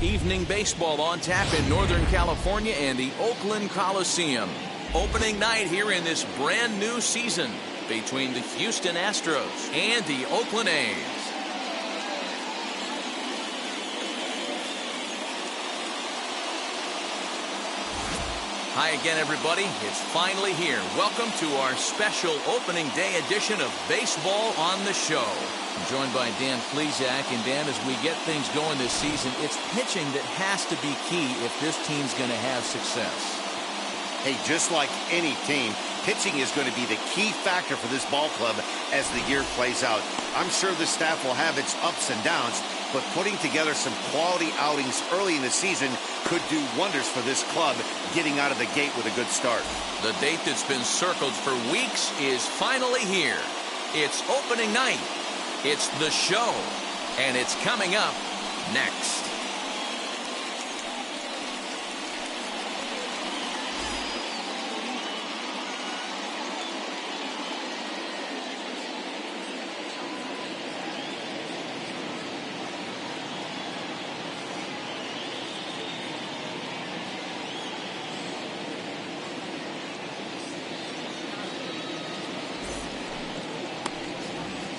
evening baseball on tap in Northern California and the Oakland Coliseum. Opening night here in this brand new season between the Houston Astros and the Oakland A's. Hi again, everybody. It's finally here. Welcome to our special opening day edition of Baseball on the Show. I'm joined by Dan Plesac. And Dan, as we get things going this season, it's pitching that has to be key if this team's going to have success. Hey, just like any team, pitching is going to be the key factor for this ball club as the year plays out. I'm sure the staff will have its ups and downs, but putting together some quality outings early in the season could do wonders for this club getting out of the gate with a good start. The date that's been circled for weeks is finally here. It's opening night. It's the show, and it's coming up next.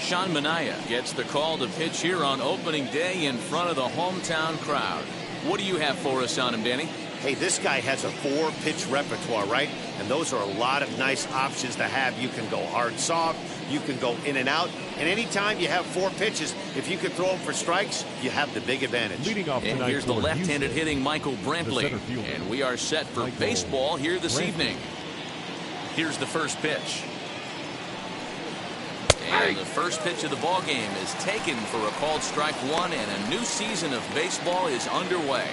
Sean Manaea gets the call to pitch here on opening day in front of the hometown crowd. What do you have for us on him, Danny? Hey, this guy has a 4-pitch repertoire, right? And those are a lot of nice options to have. You can go hard, soft. You can go in and out. And anytime you have 4 pitches, if you can throw them for strikes, you have the big advantage. Leading off and here's the left-handed hitting Michael Brantley. And we are set for baseball here this evening. Here's the first pitch. And the first pitch of the ball game is taken for a called strike one, and a new season of baseball is underway.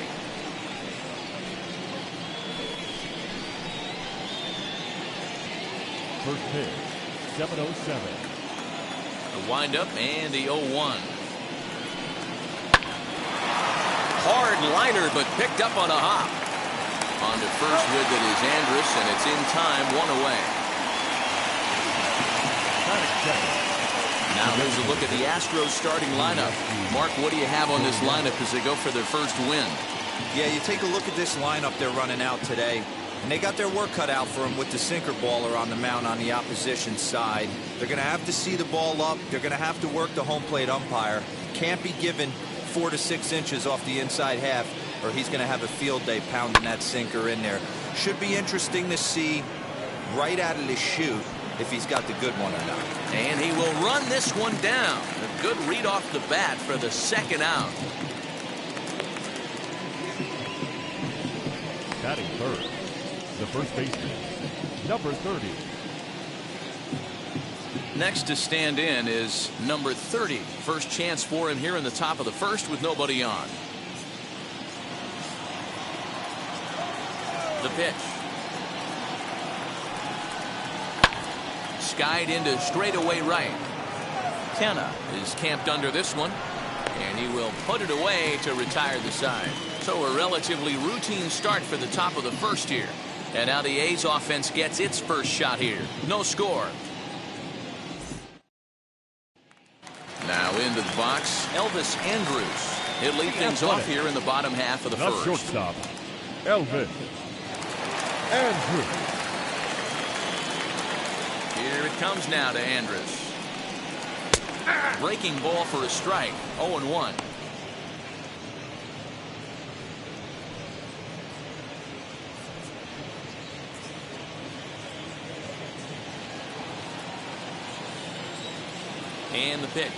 First pitch, 7:07. The windup and the 0-1. Hard liner, but picked up on a hop. On to first with it is Andrus, and it's in time, 1 away. Now there's a look at the Astros starting lineup. Mark, what do you have on this lineup as they go for their first win? Yeah, you take a look at this lineup they're running out today, and they got their work cut out for them with the sinker baller on the mound on the opposition side. They're going to have to see the ball up. They're going to have to work the home plate umpire. Can't be given 4 to 6 inches off the inside half, or he's going to have a field day pounding that sinker in there. Should be interesting to see right out of the chute if he's got the good one or not. And he will run this one down. A good read off the bat for the second out. Batting third, the first baseman, number 30. Next to stand in is number 30. First chance for him here in the top of the first with nobody on. The pitch. Skied into straightaway right. Kenna is camped under this one, and he will put it away to retire the side. So a relatively routine start for the top of the first here. And now the A's offense gets its first shot here. No score. Now into the box, Elvis Andrus. He'll lead things off here in the bottom half of the first. Shortstop, Elvis Andrus. Here it comes now to Andrus. Breaking ball for a strike. 0-1. And the pitch.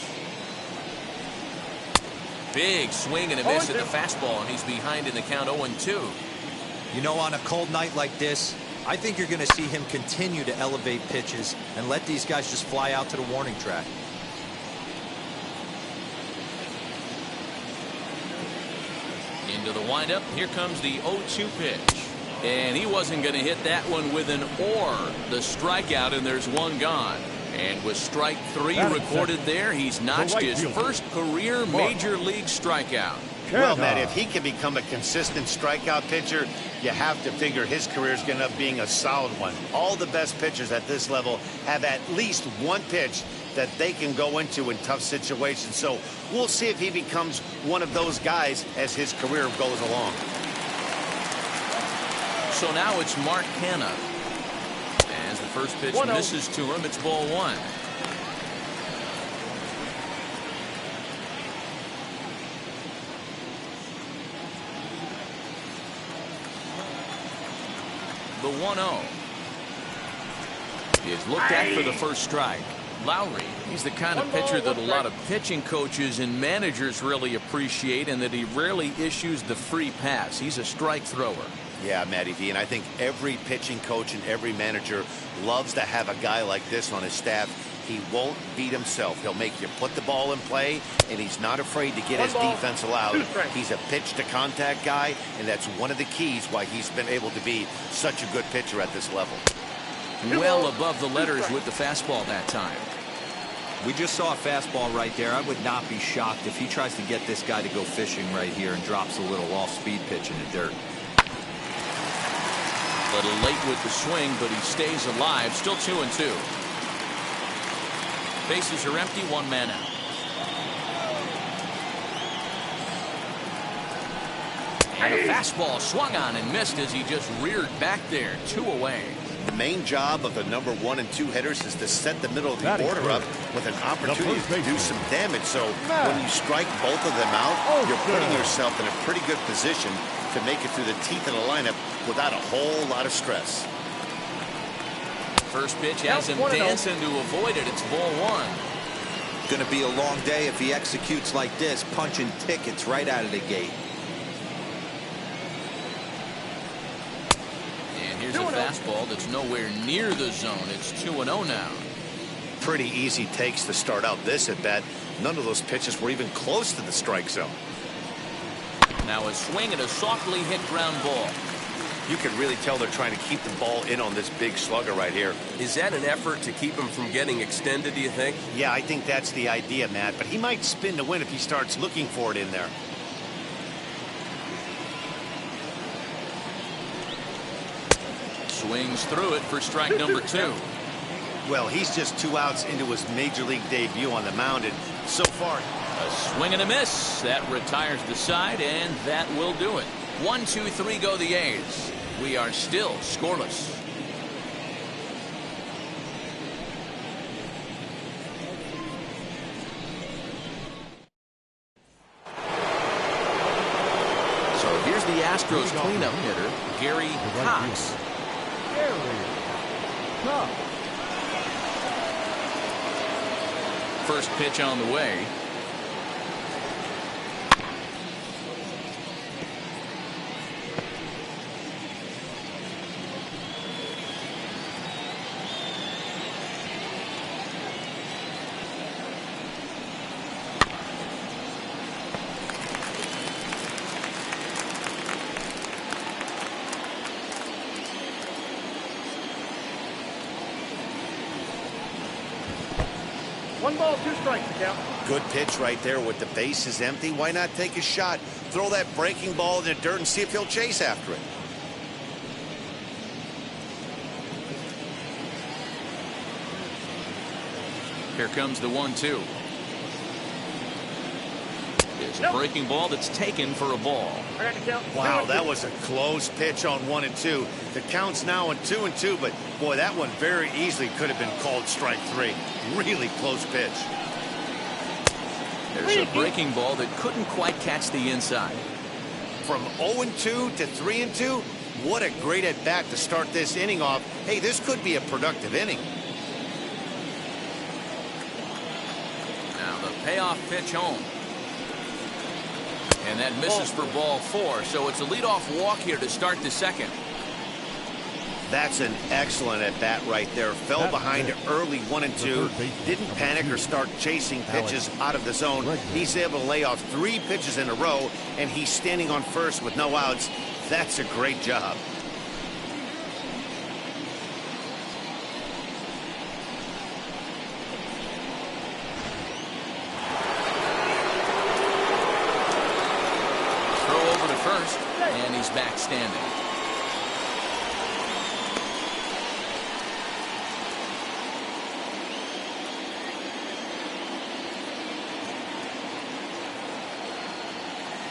Big swing and a miss at the fastball, and he's behind in the count 0-2. You know, on a cold night like this, I think you're going to see him continue to elevate pitches and let these guys just fly out to the warning track. Into the windup. Here comes the 0-2 pitch. And he wasn't going to hit that one with an or. The strikeout, and there's one gone. And with strike 3 recorded there, he's notched his first career major league strikeout. Well, Matt, if he can become a consistent strikeout pitcher, you have to figure his career is going to end up being a solid one. All the best pitchers at this level have at least one pitch that they can go into in tough situations. So we'll see if he becomes one of those guys as his career goes along. So now it's Mark Hanna. As the first pitch misses to him, it's ball one. The 1-0 is looked at for the first strike. Lowry, he's the kind of pitcher that a lot of pitching coaches and managers really appreciate, and that he rarely issues the free pass. He's a strike thrower. Yeah, Matty V, and I think every pitching coach and every manager loves to have a guy like this on his staff. He won't beat himself. He'll make you put the ball in play, and he's not afraid to get his defense allowed. He's a pitch-to-contact guy, and that's one of the keys why he's been able to be such a good pitcher at this level. Well above the letters with the fastball that time. We just saw a fastball right there. I would not be shocked if he tries to get this guy to go fishing right here and drops a little off-speed pitch in the dirt. A little late with the swing, but he stays alive. Still 2-2. Bases are empty, one man out. And a fastball swung on and missed as he just reared back there. 2 away. The main job of the number 1 and 2 hitters is to set the middle of the order up with an opportunity to do some damage. So when you strike both of them out, you're putting yourself in a pretty good position to make it through the teeth of the lineup without a whole lot of stress. First pitch has him dancing to avoid it. It's ball one. Going to be a long day if he executes like this, punching tickets right out of the gate. And here's a fastball that's nowhere near the zone. It's 2-0 now. Pretty easy takes to start out this at bat. None of those pitches were even close to the strike zone. Now a swing and a softly hit ground ball. You can really tell they're trying to keep the ball in on this big slugger right here. Is that an effort to keep him from getting extended, do you think? Yeah, I think that's the idea, Matt. But he might spin to win if he starts looking for it in there. Swings through it for strike number 2. Well, he's just 2 outs into his major league debut on the mound, and so far a swing and a miss. That retires the side, and that will do it. 1, 2, 3 go the A's. We are still scoreless. So here's the Astros cleanup hitter, Gary Cox. First pitch on the way. One ball, 2 strikes, count. good pitch right there with the bases empty. Why not take a shot? Throw that breaking ball in the dirt and see if he'll chase after it. Here comes the 1-2. It's a breaking ball that's taken for a ball. Wow, that was a close pitch on 1 and 2. The count's now on 2 and 2, but boy, that one very easily could have been called strike 3. Really close pitch. There's a breaking ball that couldn't quite catch the inside. From 0 and 2 to 3 and 2, what a great at bat to start this inning off. Hey, this could be a productive inning. Now the payoff pitch home. And that misses for ball 4, so it's a leadoff walk here to start the second. That's an excellent at bat right there. Fell behind early 1 and 2. Didn't panic or start chasing pitches out of the zone. He's able to lay off 3 pitches in a row, and he's standing on first with no outs. That's a great job.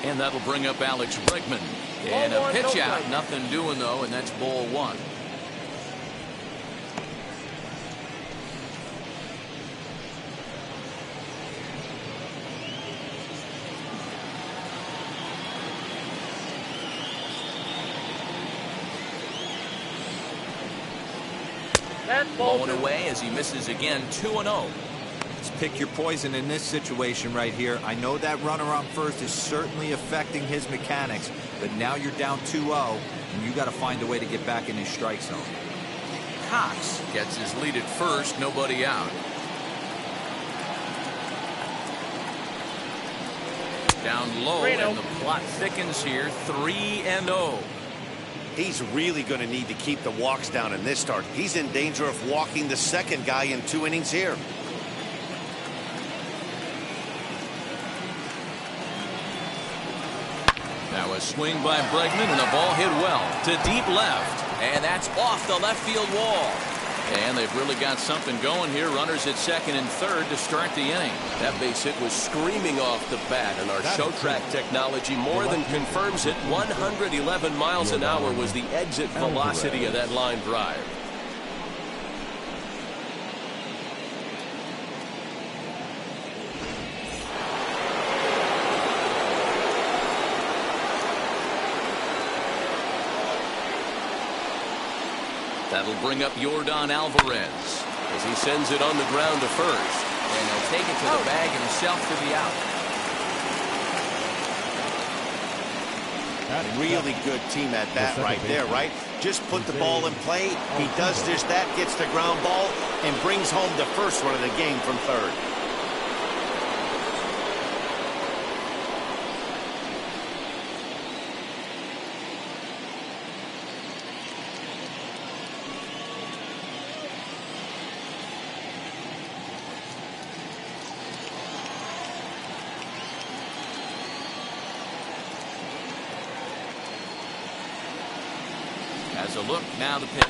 And that'll bring up Alex Bregman. And a pitch out. Nothing doing, though, and that's ball one. Blowing away as he misses again. 2-0. Let's pick your poison in this situation right here. I know that runner on first is certainly affecting his mechanics, but now you're down 2-0, and you got to find a way to get back in his strike zone. Cox gets his lead at first. Nobody out. Down low, and the plot thickens here. 3-0. He's really going to need to keep the walks down in this start. He's in danger of walking the second guy in 2 innings here. Now a swing by Bregman, and the ball hit well to deep left. And that's off the left field wall. And they've really got something going here. Runners at second and third to start the inning. That base hit was screaming off the bat, and our show track technology more than confirms it. 111 miles an hour was the exit velocity of that line drive. That'll bring up Yordan Alvarez as he sends it on the ground to first. And he'll take it to the bag himself for the out. Really good team at bat right there, right? Just put the ball in play. He does just that, gets the ground ball, and brings home the first run of the game from third. Has a look, now the pitch.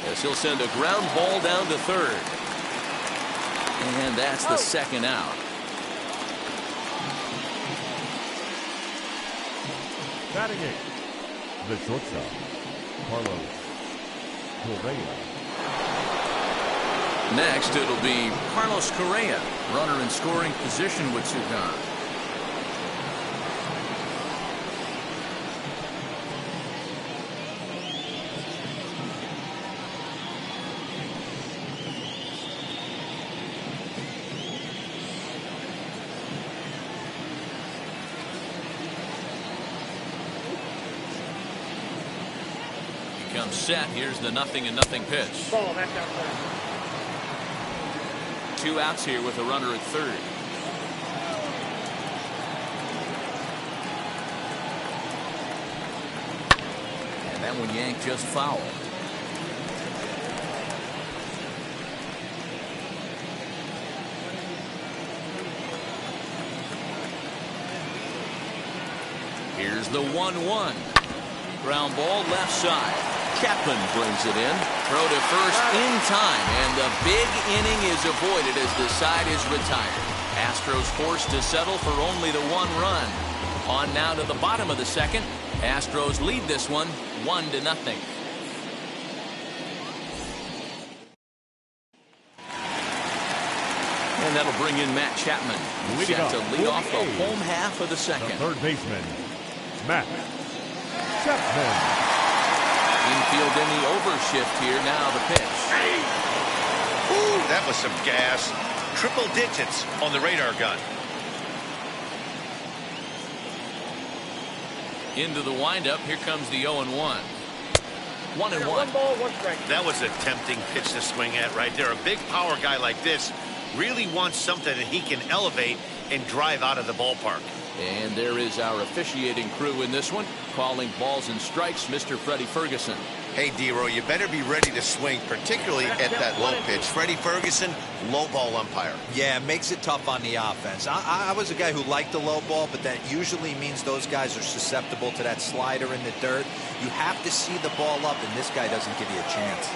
As he'll send a ground ball down to third. And that's the second out. Batting eight, the shortstop, Carlos Correa. Next, it'll be Carlos Correa. Runner in scoring position with Sugan. Comes set. Here's the 0-0 pitch. Ball, that's outside. 2 outs here with a runner at third. And that one yanked just foul. Here's the 1-1. Ground ball left side. Chapman brings it in. Throw to first in time, and the big inning is avoided as the side is retired. Astros forced to settle for only the 1 run. On now to the bottom of the second. Astros lead this one 1-0. And that'll bring in Matt Chapman, who's set to lead off the home half of the second. The third baseman, Matt Chapman. Infield in the overshift here. Now the pitch. Ooh, that was some gas. Triple digits on the radar gun. Into the windup. Here comes the 0-1. 1-1. 1 ball, 1 strike. That was a tempting pitch to swing at right there. A big power guy like this really wants something that he can elevate and drive out of the ballpark. And there is our officiating crew in this one, calling balls and strikes, Mr. Freddie Ferguson. Hey, D-Row, you better be ready to swing, particularly at that low pitch. Freddie Ferguson, low ball umpire. Yeah, it makes it tough on the offense. I was a guy who liked the low ball, but that usually means those guys are susceptible to that slider in the dirt. You have to see the ball up, and this guy doesn't give you a chance.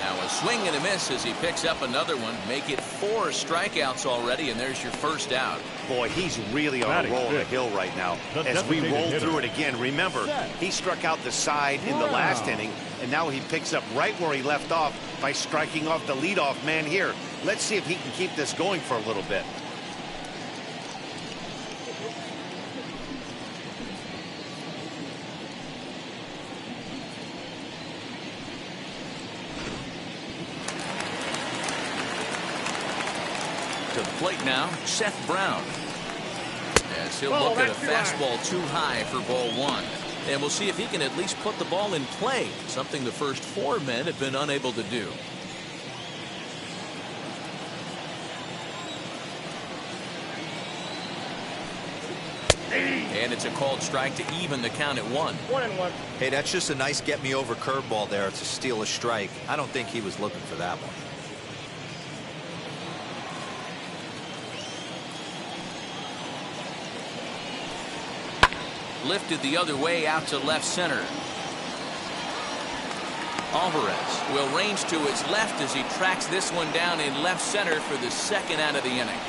Now a A swing and a miss as he picks up another one. Make it 4 strikeouts already, and there's your first out. Boy, he's really on a roll on the hill right now. As we roll through it again, remember, he struck out the side in the last inning, and now he picks up right where he left off by striking off the leadoff man here. Let's see if he can keep this going for a little bit. To the plate now, Seth Brown. As he'll look at a fastball too high for ball 1. And we'll see if he can at least put the ball in play, something the first 4 men have been unable to do. And it's a called strike to even the count at 1. 1-1. Hey, that's just a nice get-me-over curveball there. It's a steal a strike. I don't think he was looking for that one. Lifted the other way out to left center. Alvarez will range to his left as he tracks this one down in left center for the 2nd out of the inning.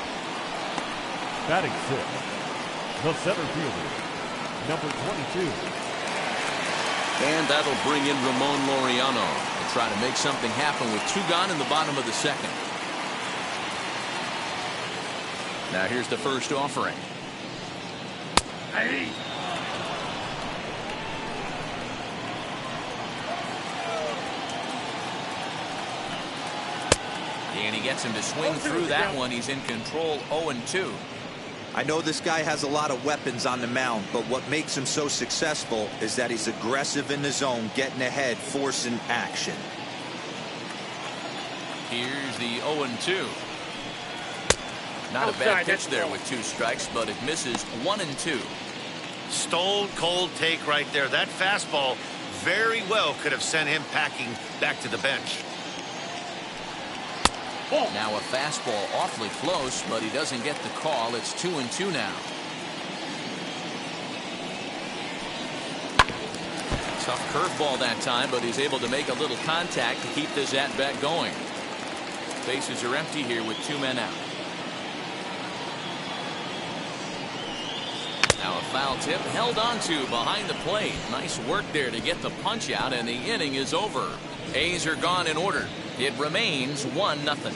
Batting 6, the center fielder, number 22. And that'll bring in Ramon Laureano to try to make something happen with 2 gone in the bottom of the 2nd. Now here's the first offering. Hey. And he gets him to swing through that one. He's in control, 0-2. I know this guy has a lot of weapons on the mound, but what makes him so successful is that he's aggressive in the zone, getting ahead, forcing action. Here's the 0-2. Not a bad pitch there with 2 strikes, but it misses 1-2. Stone cold take right there. That fastball very well could have sent him packing back to the bench. Now a fastball awfully close, but he doesn't get the call. It's 2-2 now. Tough curveball that time, but he's able to make a little contact to keep this at-bat going. Bases are empty here with 2 men out. Now a foul tip held on to behind the plate. Nice work there to get the punch out, and the inning is over. A's are gone in order. It remains 1-0.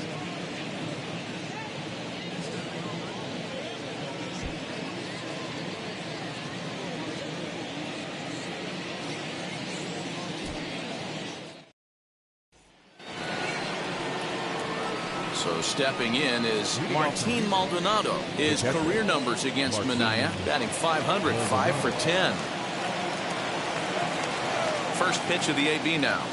So stepping in is Martin Maldonado. His career numbers against Minaya, batting .500, 5 for 10. First pitch of the AB now.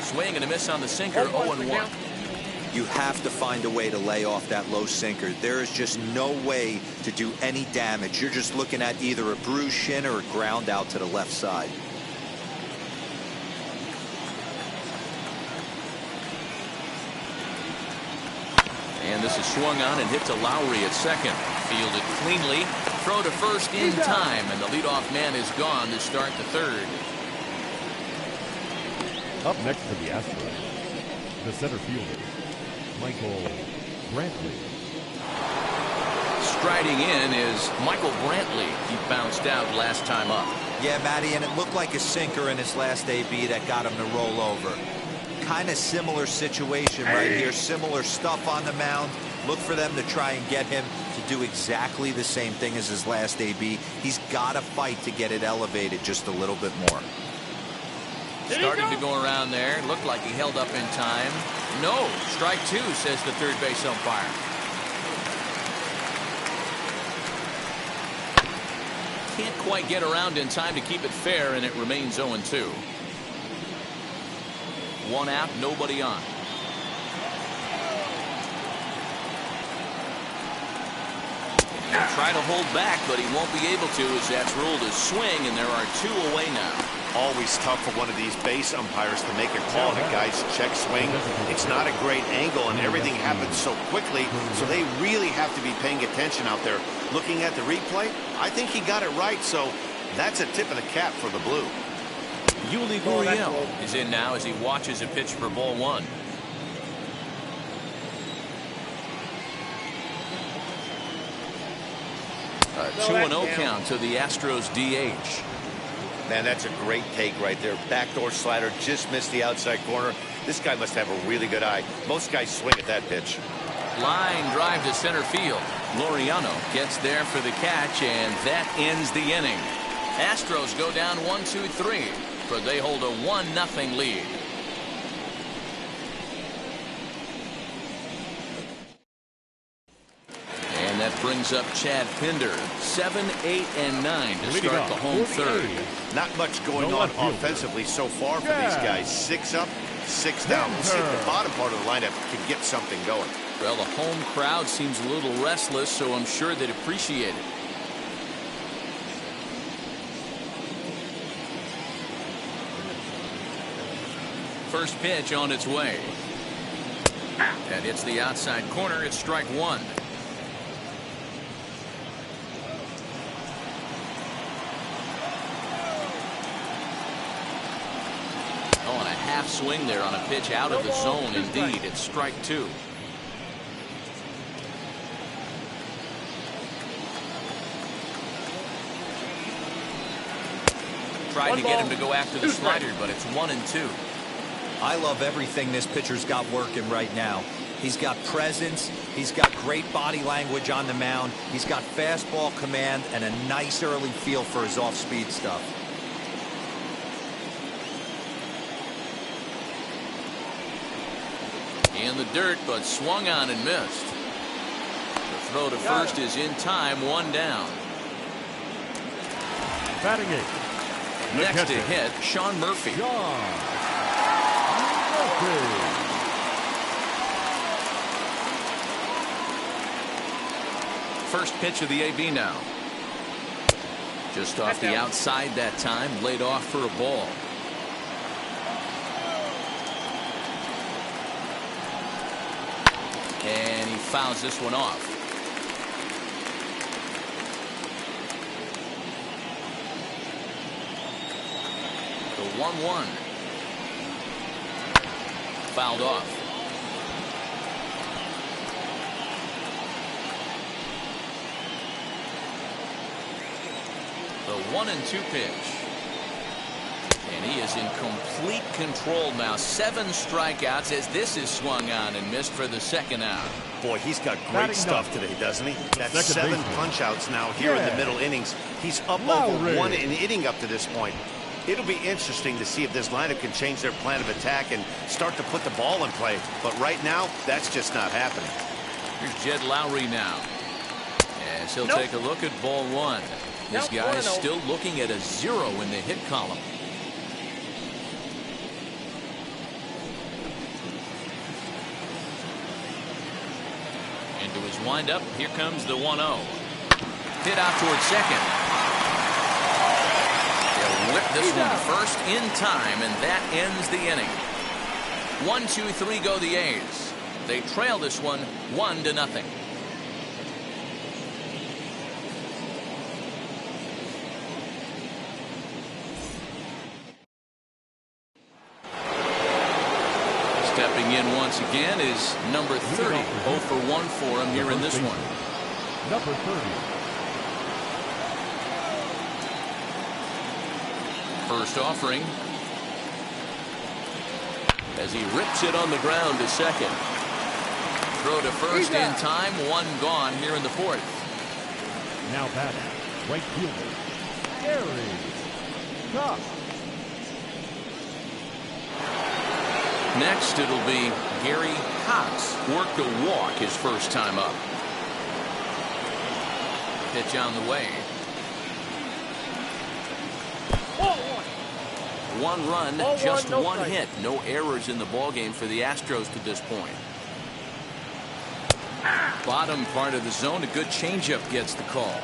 Swing and a miss on the sinker, 0-1. You have to find a way to lay off that low sinker. There is just no way to do any damage. You're just looking at either a bruised shin or a ground out to the left side. And this is swung on and hit to Lowry at second. Fielded cleanly. Throw to first in time, and the leadoff man is gone to start the 3rd. Up next for the Astros, the center fielder, Michael Brantley. Striding in is Michael Brantley. He bounced out last time up. Yeah, Matty, and it looked like a sinker in his last AB that got him to roll over. Kind of similar situation right here. Similar stuff on the mound. Look for them to try and get him to do exactly the same thing as his last AB. He's got to fight to get it elevated just a little bit more. Starting to go around there. Looked like he held up in time. No. Strike 2, says the third base umpire. Can't quite get around in time to keep it fair, and it remains 0-2. 1 out, nobody on. He'll try to hold back, but he won't be able to, as that's ruled a swing, and there are 2 away now. Always tough for one of these base umpires to make a call on a guy's check swing. It's not a great angle, and everything happens so quickly, so they really have to be paying attention out there. Looking at the replay, I think he got it right, so that's a tip of the cap for the Blue. Yuli Gurriel is in now as he watches a pitch for ball one. A 2-0 count to the Astros DH. Man, that's a great take right there. Backdoor slider just missed the outside corner. This guy must have a really good eye. Most guys swing at that pitch. Line drive to center field. Laureano gets there for the catch, and that ends the inning. Astros go down 1-2-3, but they hold a 1-0 lead. And that brings up Chad Pinder. 7, 8, and 9 to start the home third. Not much going on offensively so far for these guys. 6 up, 6 down. We'll see if the bottom part of the lineup can get something going. Well, the home crowd seems a little restless, so I'm sure they'd appreciate it. First pitch on its way. That hits the outside corner. It's strike one. Oh, and a half swing there on a pitch out of the zone. Indeed, it's strike two. Tried to get him to go after the slider, but it's 1-2. I love everything this pitcher's got working right now. He's got presence. He's got great body language on the mound. He's got fastball command and a nice early feel for his off-speed stuff. In the dirt, but swung on and missed. The throw to first is in time, one down. Batting eighth. Next to hit, Sean Murphy. First pitch of the AB now. Just off the outside that time, laid off for a ball. And he fouls this one off. The 1-1. Fouled off. The 1-2 pitch. And he is in complete control now. 7 strikeouts as this is swung on and missed for the second out. Boy, he's got great stuff today, doesn't he? That's 7 punch-outs now here in the middle innings. He's up over 1 inning up to this point. It'll be interesting to see if this lineup can change their plan of attack and start to put the ball in play. But right now, that's just not happening. Here's Jed Lowry now. As he'll take a look at ball one. This guy is still looking at a 0 in the hit column. Into his windup. Here comes the 1-0. Hit out towards second. They'll whip this one first in time, and that ends the inning. 1-2-3 go the A's. They trail this one 1-0. Stepping in once again is number 30. 0 for 1 for him here in this one. Number 30. First offering. As he rips it on the ground to second. Throw to first in time. 1 gone here in the fourth. Now batting, right fielder, Gary Cox. Next, it'll be Gary Cox. Worked a walk his first time up. Pitch on the way. 1 run, just 1 hit. No errors in the ballgame for the Astros to this point. Bottom part of the zone, a good changeup gets the call.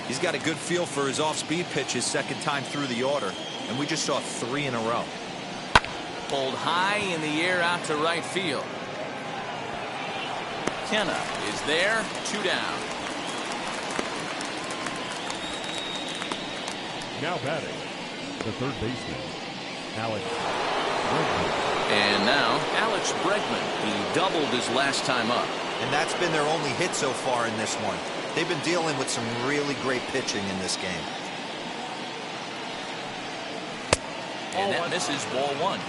He's got a good feel for his off-speed pitches second time through the order, and we just saw 3 in a row. Pulled high in the air out to right field. Kenna is there, 2 down. Now batting, the third baseman, Alex Bregman. And now Alex Bregman. He doubled his last time up. And that's been their only hit so far in this one. They've been dealing with some really great pitching in this game. And that misses ball one.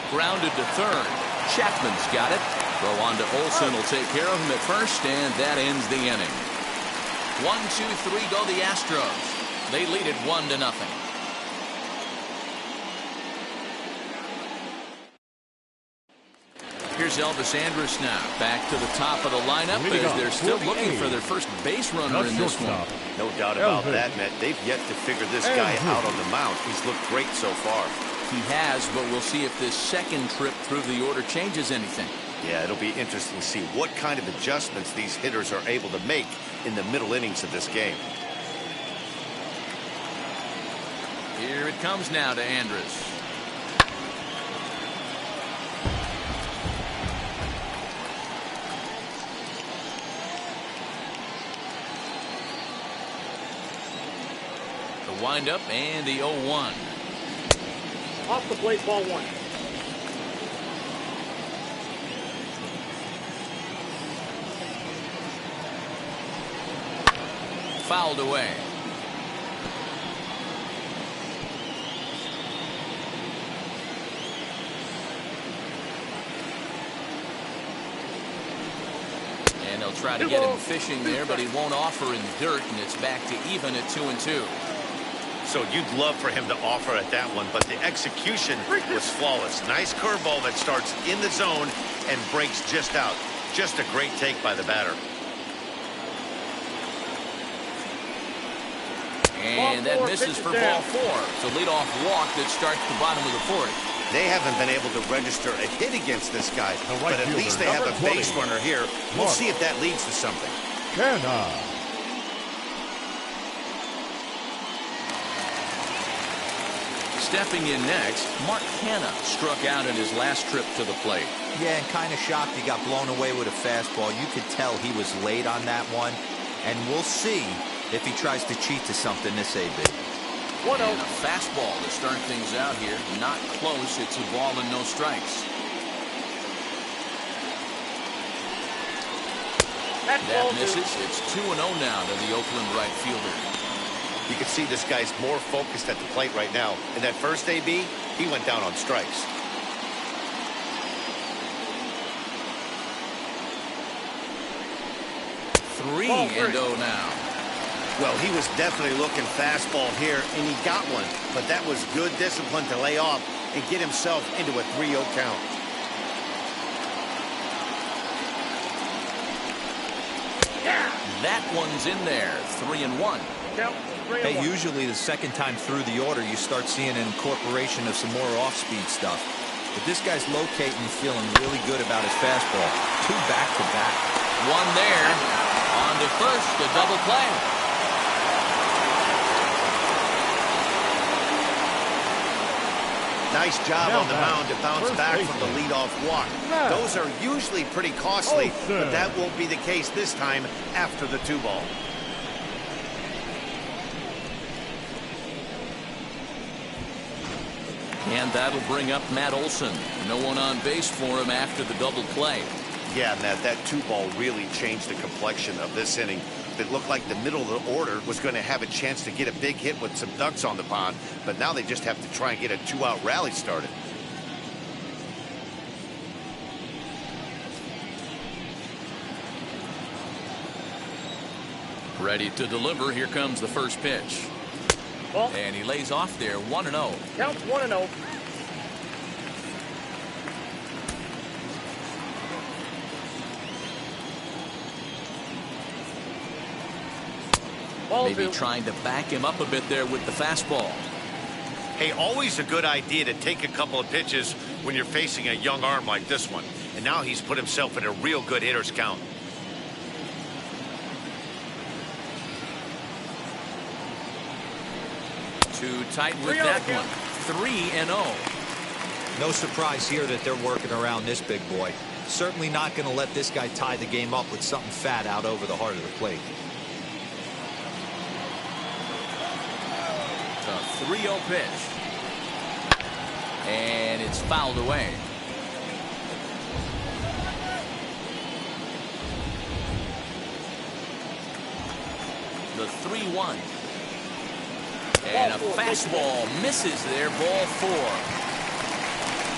Grounded to third. Chapman's got it. Throw on to Olsen will take care of him at first, and that ends the inning. 1-2-3 go the Astros. They lead it 1-0. Here's Elvis Andrus now. Back to the top of the lineup as they're still looking for their first base runner in this one. No doubt about that, Matt. They've yet to figure this guy out on the mound. He's looked great so far. He has, but we'll see if this second trip through the order changes anything. Yeah, it'll be interesting to see what kind of adjustments these hitters are able to make in the middle innings of this game. Here it comes now to Andrus. The windup and the 0-1. Off the plate, ball one. Fouled away. And they'll try to get him fishing there, but he won't offer in the dirt, and it's back to even at 2-2. So you'd love for him to offer at that one, but the execution was flawless. Nice curveball that starts in the zone and breaks just out. Just a great take by the batter. And that misses for ball four. It's a leadoff walk that starts the bottom of the fourth. They haven't been able to register a hit against this guy, but at least they have a base runner here. We'll see if that leads to something. Stepping in next, Mark Hanna struck out in his last trip to the plate. Yeah, and kind of shocked he got blown away with a fastball. You could tell he was late on that one. And we'll see if he tries to cheat to something this AB. 1-0. And a fastball to start things out here. Not close. It's a ball and no strikes. That misses. It's 2-0 now to the Oakland right fielder. You can see this guy's more focused at the plate right now. In that first AB, he went down on strikes. Three and 0 now. Well, he was definitely looking fastball here, and he got one. But that was good discipline to lay off and get himself into a 3-0 count. That one's in there. 3-1. Count. Hey, usually the second time through the order, you start seeing an incorporation of some more off-speed stuff. But this guy's locating, feeling really good about his fastball. 2 back-to-back. One there. On to first, a double play. Nice job on the mound to bounce back from the leadoff walk. Those are usually pretty costly, but that won't be the case this time after the 2-ball. And that'll bring up Matt Olson. No one on base for him after the double play. Yeah, Matt, that 2-ball really changed the complexion of this inning. It looked like the middle of the order was going to have a chance to get a big hit with some ducks on the pond, but now they just have to try and get a 2-out rally started. Ready to deliver. Here comes the first pitch. Ball. And he lays off there. 1-0. Count 1-0. Maybe trying to back him up a bit there with the fastball. Hey, always a good idea to take a couple of pitches when you're facing a young arm like this one. And now he's put himself in a real good hitter's count. Too tight with that one. 3-0. No surprise here that they're working around this big boy. Certainly not going to let this guy tie the game up with something fat out over the heart of the plate. The 3-0 pitch. And it's fouled away. The 3-1. And a fastball misses there, ball 4.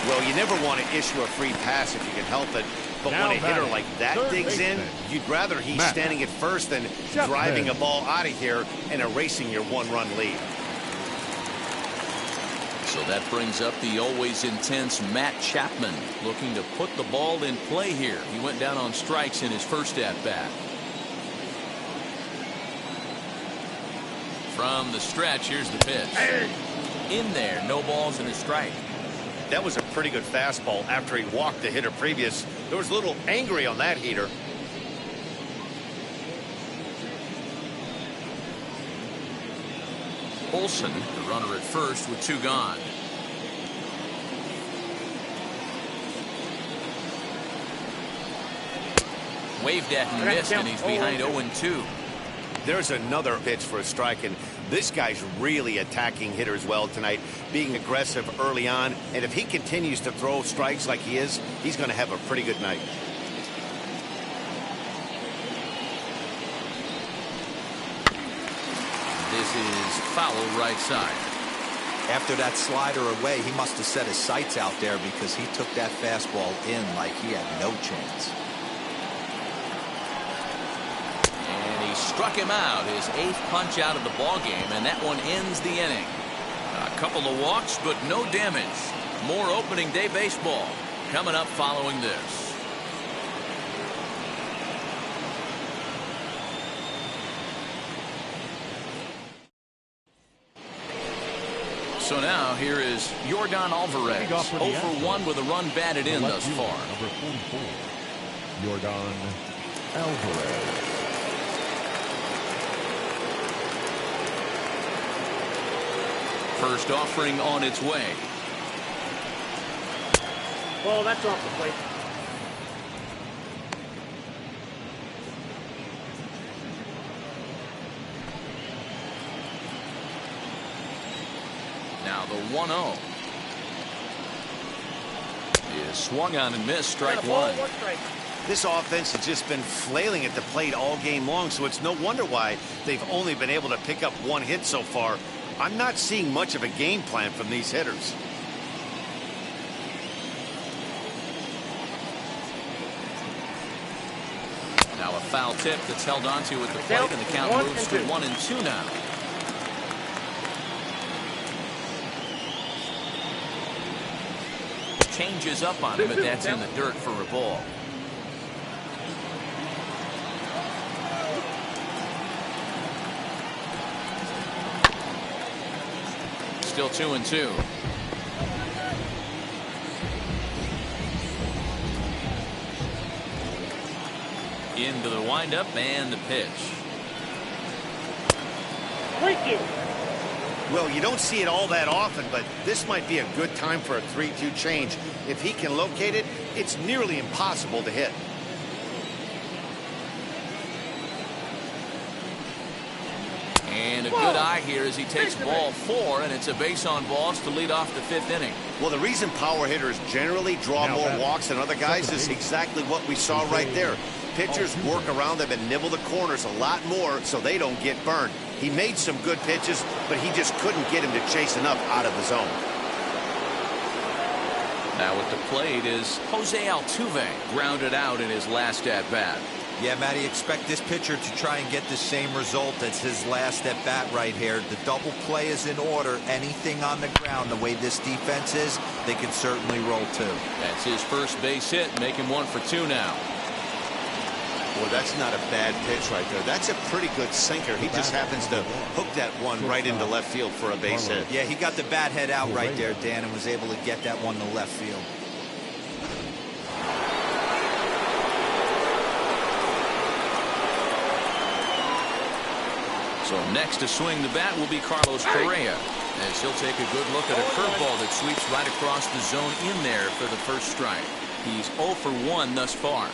Well, you never want to issue a free pass if you can help it. But Now when a hitter batting, like that third digs in, baseman, you'd rather he's Matt standing at first than Chapman. driving a ball out of here and erasing your one-run lead. So that brings up the always intense Matt Chapman, looking to put the ball in play here. He went down on strikes in his first at-bat. From the stretch, here's the pitch. In there, no balls and a strike. That was a pretty good fastball after he walked the hitter previous. There was a little angry on that heater. Olsen, the runner at first with 2 gone. Waved at and missed, and he's behind 0-2. There's another pitch for a strike, and this guy's really attacking hitters well tonight, being aggressive early on. And if he continues to throw strikes like he is, he's going to have a pretty good night. This is foul right side. After that slider away, he must have set his sights out there because he took that fastball in like he had no chance. And he struck him out, his 8th punch out of the ball game, and that one ends the inning. A couple of walks, but no damage. More opening day baseball coming up following this. So now here is Yordan Alvarez, 0 for 1 with a run batted in thus far. Number 44, Yordan Alvarez. First offering on its way. Ball, that's off the plate. Now the 1-0 is swung on and missed, strike Got a ball, 1. strike. This offense has just been flailing at the plate all game long, so it's no wonder why they've only been able to pick up 1 hit so far. I'm not seeing much of a game plan from these hitters. Now a foul tip that's held onto at the plate, and the count moves to 1-2 now. Changes up on him, but that's in the dirt for a ball. Still 2-2. Into the windup and the pitch. Thank you. Well, you don't see it all that often, but this might be a good time for a 3-2 change. If he can locate it, it's nearly impossible to hit. And a good eye here as he takes ball 4, and it's a base on balls to lead off the 5th inning. Well, the reason power hitters generally draw Now more batting, walks than other guys is second exactly what we saw right there. Pitchers work around them and nibble the corners a lot more so they don't get burned. He made some good pitches, but he just couldn't get him to chase enough out of the zone. Now at the plate is Jose Altuve, grounded out in his last at-bat. Yeah, Matty, expect this pitcher to try and get the same result as his last at bat right here. The double play is in order. Anything on the ground, the way this defense is, they can certainly roll 2. That's his first base hit, making 1 for 2 now. Well, that's not a bad pitch right there. That's a pretty good sinker. He just happens to hook that one right into left field for a base hit. Yeah, he got the bat head out right there, Dan, and was able to get that one to left field. So next to swing the bat will be Carlos Correa, as he'll take a good look at a curveball that sweeps right across the zone in there for the first strike. He's 0 for 1 thus far.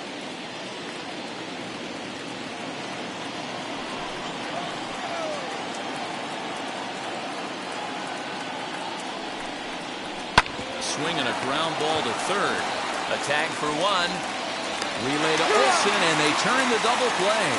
Swinging a ground ball to third. A tag for 1. Relay to Olsen, and they turn the double play.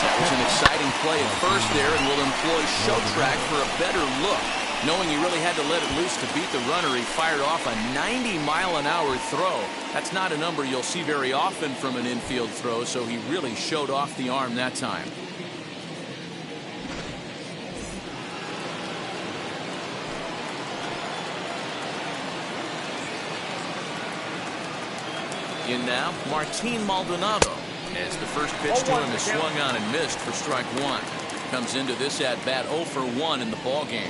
That was an exciting play at first there, and will employ Showtrack for a better look. Knowing he really had to let it loose to beat the runner, he fired off a 90-mile-an-hour throw. That's not a number you'll see very often from an infield throw, so he really showed off the arm that time. In now, Martin Maldonado, as the first pitch to him is swung on and missed for strike 1. Comes into this at bat 0 for 1 in the ball game.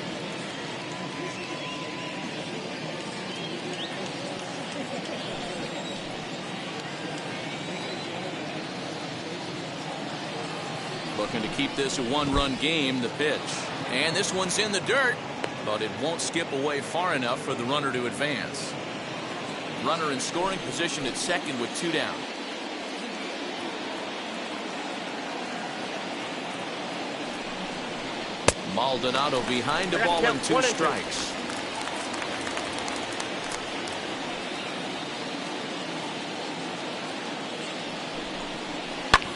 Looking to keep this a 1-run game. The pitch, and this one's in the dirt, but it won't skip away far enough for the runner to advance. Runner in scoring position at second with 2 down. Maldonado behind the ball and 2 strikes.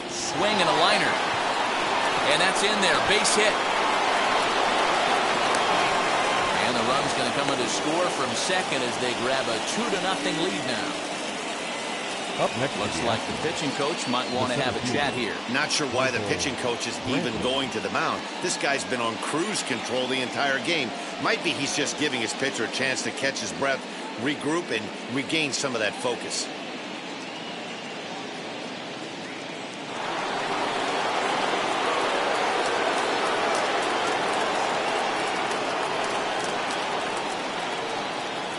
Swing and a liner. And that's in there. Base hit. And the run's going to come in to score from second as they grab a 2-0 lead now. Up next, looks like the pitching coach might want to have a chat here. Not sure why the pitching coach is even going to the mound. This guy's been on cruise control the entire game. Might be he's just giving his pitcher a chance to catch his breath, regroup, and regain some of that focus.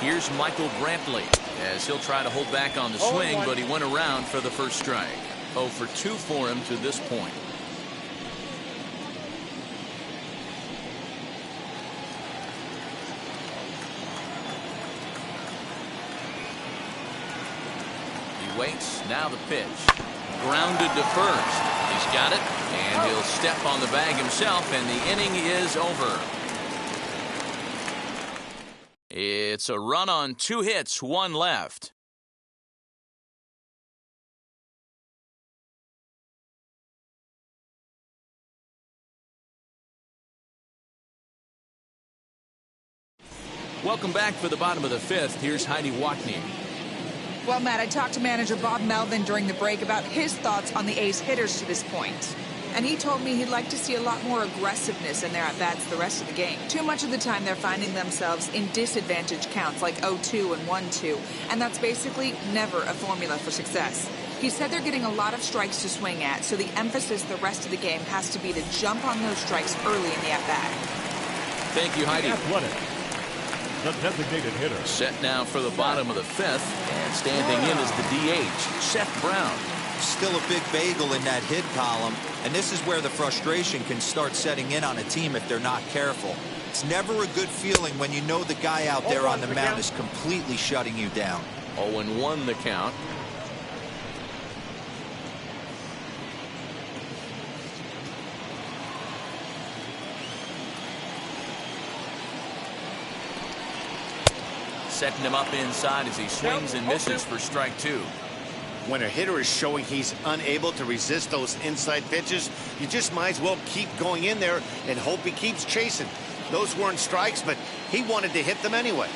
Here's Michael Brantley as he'll try to hold back on the swing, but he went around for the first strike. 0 for 2 for him to this point. He waits. Now the pitch. Grounded to first. He's got it, and he'll step on the bag himself, and the inning is over. It's a run on 2 hits, 1 left. Welcome back for the bottom of the 5th. Here's Heidi Watney. Well, Matt, I talked to manager Bob Melvin during the break about his thoughts on the A's hitters to this point. And he told me he'd like to see a lot more aggressiveness in their at-bats the rest of the game. Too much of the time they're finding themselves in disadvantage counts like 0-2 and 1-2. And that's basically never a formula for success. He said they're getting a lot of strikes to swing at, so the emphasis the rest of the game has to be to jump on those strikes early in the at-bat. Thank you, Heidi. Athletic, the designated hitter. Set now for the bottom of the 5th, and standing in is the DH, Seth Brown. Still a big bagel in that hit column, and this is where the frustration can start setting in on a team if they're not careful. It's never a good feeling when you know the guy out there on the mound is completely shutting you down. 0-1 the count. Setting him up inside as he swings and misses for strike 2. When a hitter is showing he's unable to resist those inside pitches, you just might as well keep going in there and hope he keeps chasing. Those weren't strikes, but he wanted to hit them anyway.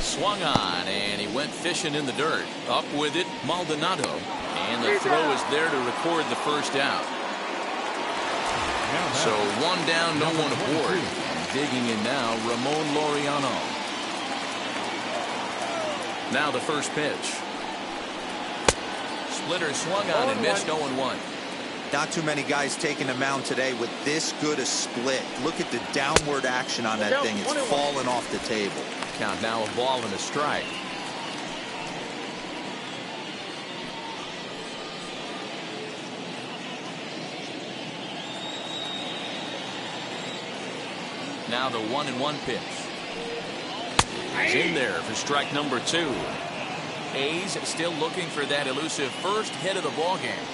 Swung on, and he went fishing in the dirt. Up with it, Maldonado. And the throw is there to record the first out. So 1 down, no one aboard. And digging in now, Ramon Laureano. Now the first pitch. Splitter swung on and missed 0-1. Not too many guys taking the mound today with this good a split. Look at the downward action on that thing. It's falling off the table. Count now a ball and a strike. Now the 1-1 pitch. He's in there for strike number 2. A's still looking for that elusive first hit of the ball game.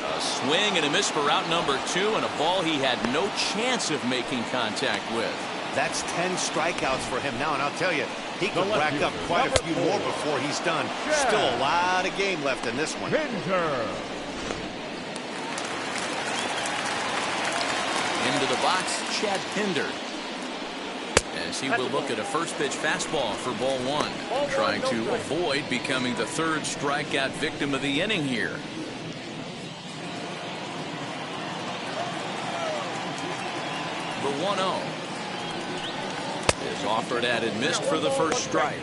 A swing and a miss for out number 2, and a ball he had no chance of making contact with. That's 10 strikeouts for him now, and I'll tell you, he could rack up quite a few more before he's done. Still a lot of game left in this one. Into the box, Chad Pinder. As he will look at a first pitch fastball for ball 1. Trying to avoid becoming the 3rd strikeout victim of the inning here. The 1-0 is offered at and missed for the first strike.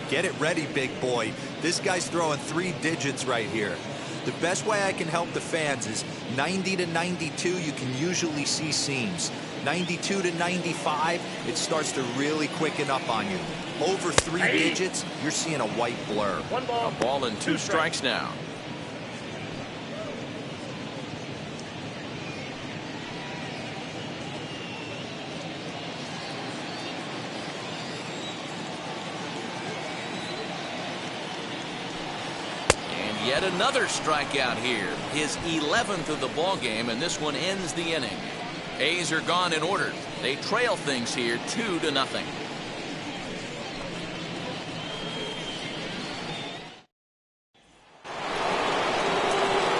Get it ready, big boy. This guy's throwing 3 digits right here. The best way I can help the fans is 90 to 92, you can usually see seams. 92 to 95, it starts to really quicken up on you. Over 3 digits, you're seeing a white blur. A ball and 2 strikes now. Yet another strikeout here. His 11th of the ball game, and this one ends the inning. A's are gone in order. They trail things here 2-0.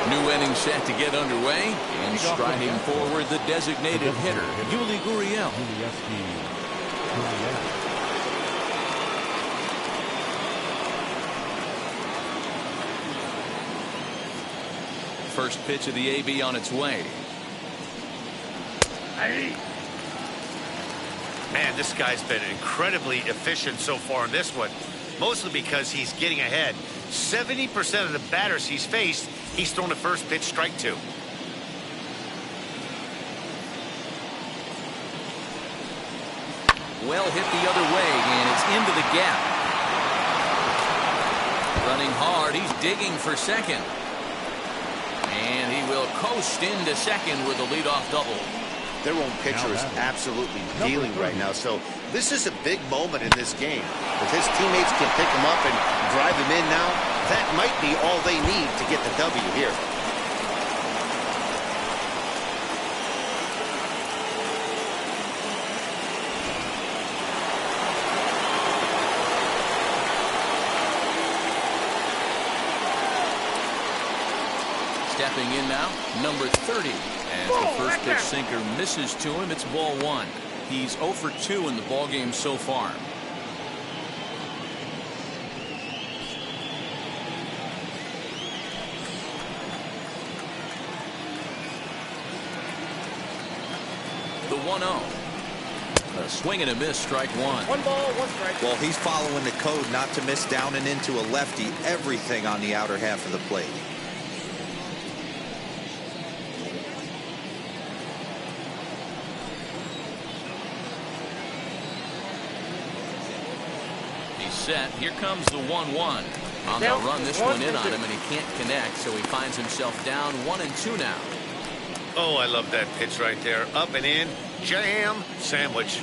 New inning set to get underway, and striding forward the designated hitter, Yuli Gurriel. First pitch of the AB on its way. Man, this guy's been incredibly efficient so far in this one, mostly because he's getting ahead. 70% of the batters he's faced, he's thrown the first pitch strike to. Well hit the other way, and it's into the gap. Running hard, he's digging for second. And he will coast into second with a leadoff double. Their own pitcher is absolutely dealing right now, so this is a big moment in this game. If his teammates can pick him up and drive him in now, that might be all they need to get the W here. Stepping in now, number 30. As the first pitch sinker misses to him, it's ball 1. He's 0 for 2 in the ball game so far. The 1-0. A swing and a miss, strike 1. 1 ball, 1 strike. Well, he's following the code not to miss down and into a lefty. Everything on the outer half of the plate. Set. Here comes the 1-1. On the run, this one in on him, and he can't connect, so he finds himself down 1-2 now. Oh, I love that pitch right there. Up and in, jam, sandwich.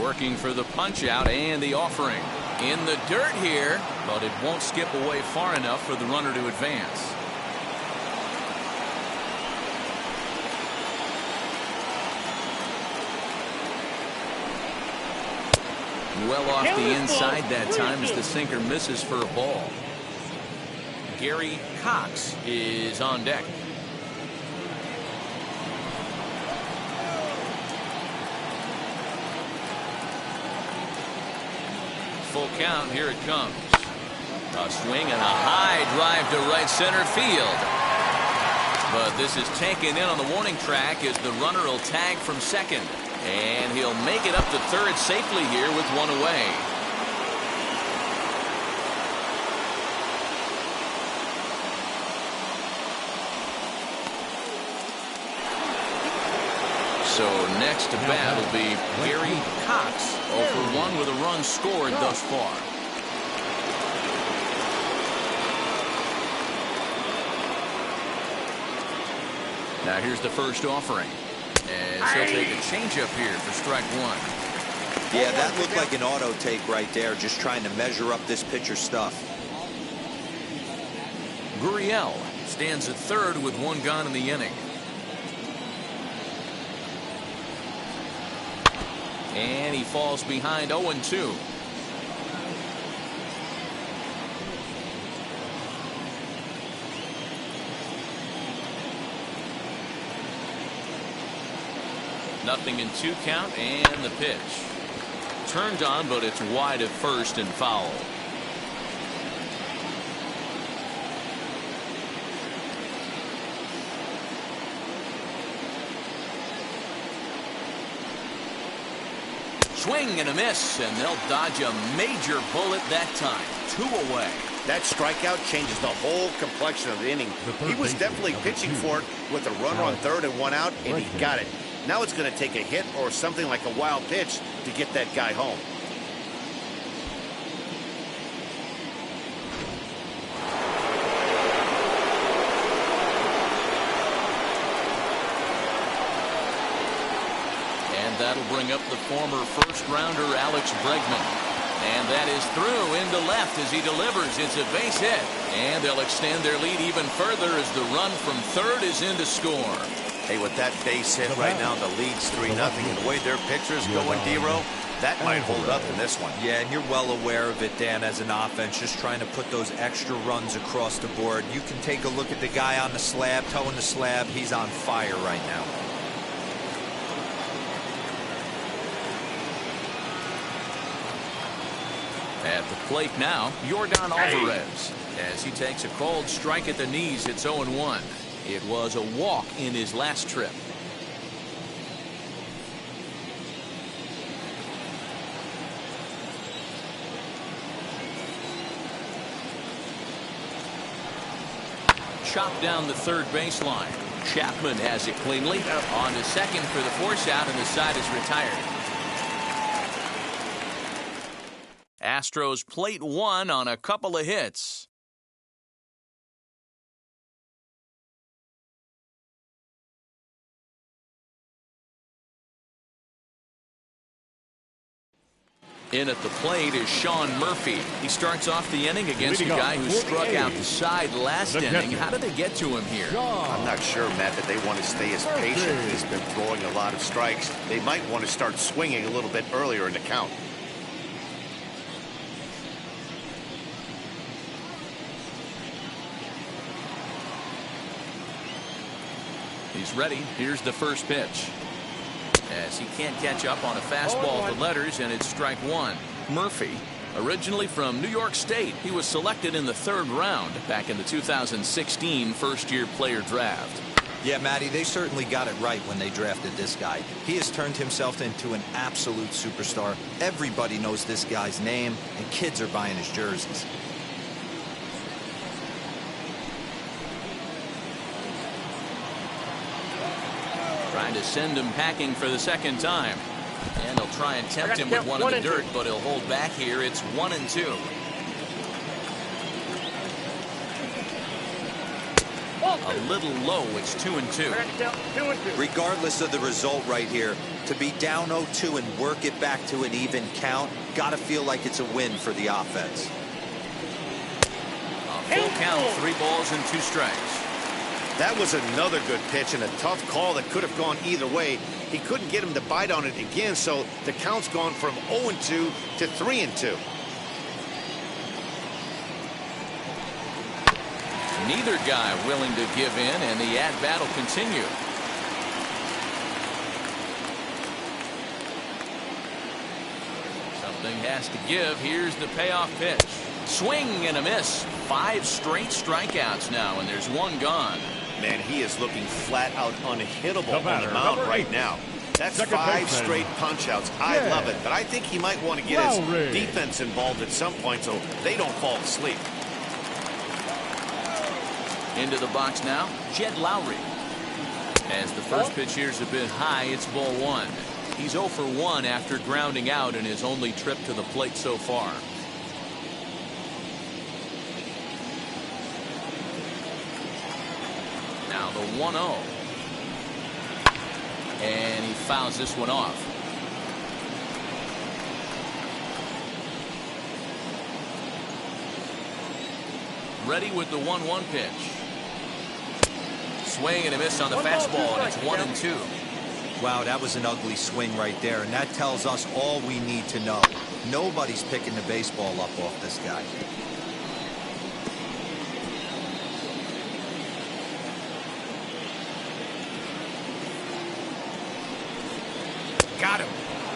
Working for the punch out and the offering. In the dirt here, but it won't skip away far enough for the runner to advance. Well off the inside that time as the sinker misses for a ball. Gary Cox is on deck. Full count, here it comes. A swing and a high drive to right center field. But this is taken in on the warning track as the runner will tag from second. And he'll make it up to third safely here with 1 away. So next to bat will be Gary Cox, 0 for 1 with a run scored thus far. Now here's the first offering. As he'll take a changeup here for strike one. Yeah, that looked like an auto take right there, just trying to measure up this pitcher's stuff. Gurriel stands at third with one gone in the inning. And he falls behind 0-2. Nothing in 2 count, and the pitch. Turned on, but it's wide at first and foul. Swing and a miss, and they'll dodge a major bullet that time. 2 away. That strikeout changes the whole complexion of the inning. He was definitely pitching for it with a runner on third and 1 out, and he got it. Now it's going to take a hit or something like a wild pitch to get that guy home. And that'll bring up the former first-rounder Alex Bregman. And that is through into left as he delivers. It's a base hit. And they'll extend their lead even further as the run from third is in to score. Hey, with that base hit right now, the lead's 3-0. And the way their pitcher's going, D-Row, that might hold up in this one. Yeah, and you're well aware of it, Dan, as an offense, just trying to put those extra runs across the board. You can take a look at the guy on the slab, towing the slab. He's on fire right now. At the plate now, Yordan Alvarez. As he takes a cold strike at the knees, it's 0-1. It was a walk in his last trip. Chopped down the third baseline. Chapman has it cleanly. On to second for the force out, and the side is retired. Astros plate 1 on a couple of hits. In at the plate is Sean Murphy. He starts off the inning against a guy who struck out the side last inning. How did they get to him here? I'm not sure, Matt, that they want to stay as patient. He's been throwing a lot of strikes. They might want to start swinging a little bit earlier in the count. He's ready. Here's the first pitch. As he can't catch up on a fastball to letters, and it's strike one. Murphy, originally from New York State, he was selected in the 3rd round back in the 2016 first-year player draft. Yeah, Matty, they certainly got it right when they drafted this guy. He has turned himself into an absolute superstar. Everybody knows this guy's name, and kids are buying his jerseys. Trying to send him packing for the 2nd time. And they'll try and tempt him with one in the dirt, but he'll hold back here. It's 1-2. A little low. It's 2-2. Regardless of the result right here, to be down 0-2 and work it back to an even count, gotta feel like it's a win for the offense. A full count, 3 balls and 2 strikes. That was another good pitch and a tough call that could have gone either way. He couldn't get him to bite on it again, so the count's gone from 0-2 to 3-2. Neither guy willing to give in, and the at-bat will continue. Something has to give. Here's the payoff pitch. Swing and a miss. 5 straight strikeouts now, and there's 1 gone. Man, he is looking flat out unhittable on the mound right now. That's 5 straight punch-outs. I love it, but I think he might want to get his defense involved at some point so they don't fall asleep. Into the box now, Jed Lowry. As the first pitch here's a bit high, it's ball 1. He's 0 for 1 after grounding out in his only trip to the plate so far. Now the 1-0. And he fouls this one off. Ready with the 1-1 pitch. Swing and a miss on the fastball, and it's 1-2. Wow, that was an ugly swing right there, and that tells us all we need to know. Nobody's picking the baseball up off this guy. Got him.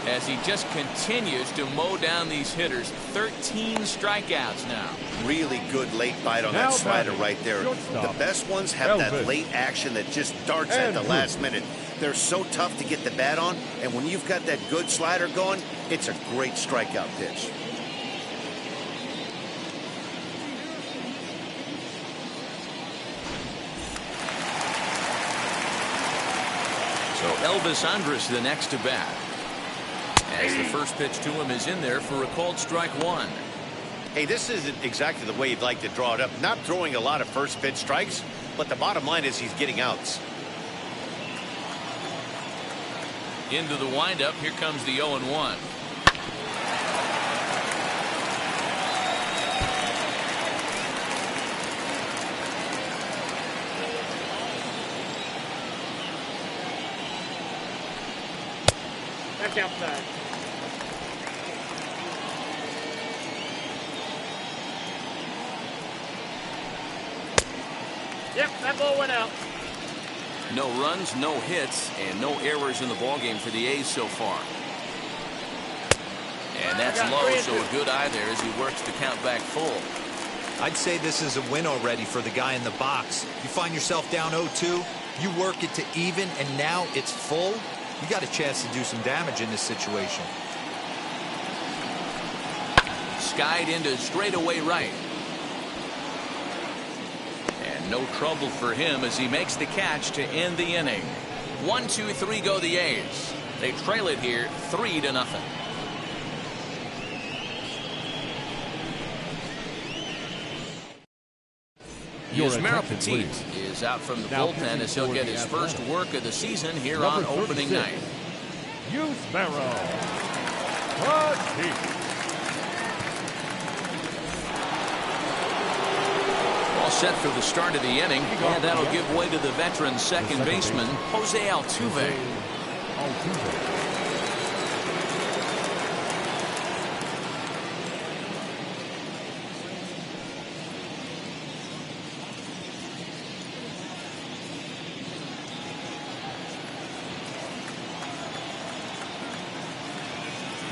As he just continues to mow down these hitters. 13 strikeouts now. Really good late bite on that slider right there. The best ones have that late action that just darts at the last minute. They're so tough to get the bat on, and when you've got that good slider going, it's a great strikeout pitch. So Elvis Andrus the next to bat. As the first pitch to him is in there for a called strike one. Hey, this isn't exactly the way you'd like to draw it up. Not throwing a lot of first pitch strikes, but the bottom line is he's getting outs. Into the windup. Here comes the 0-1. Back outside. Yep, that ball went out. No runs, no hits, and no errors in the ballgame for the A's so far. And that's low, so a good eye there as he works the count back full. I'd say this is a win already for the guy in the box. You find yourself down 0-2, you work it to even, and now it's full. You got a chance to do some damage in this situation. Skied into straightaway right. And no trouble for him as he makes the catch to end the inning. 1-2-3 go the A's. They trail it here 3-0. Yusmeiro Petit is out from the bullpen as he'll get his first work of the season here on opening night. Yusmeiro Petit. All set for the start of the inning, and that'll give way to the veteran second baseman, Jose Altuve.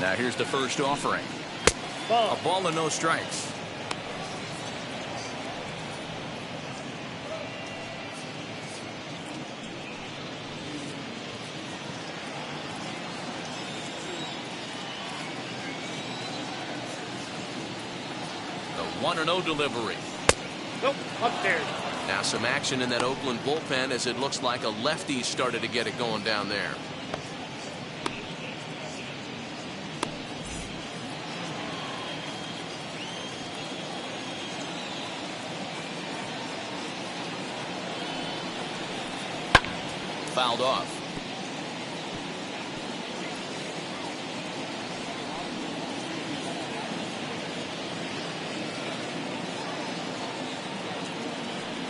Now here's the first offering. A ball and no strikes. The 1-0 delivery. Nope, upstairs. Now some action in that Oakland bullpen as it looks like a lefty started to get it going down there. Fouled off.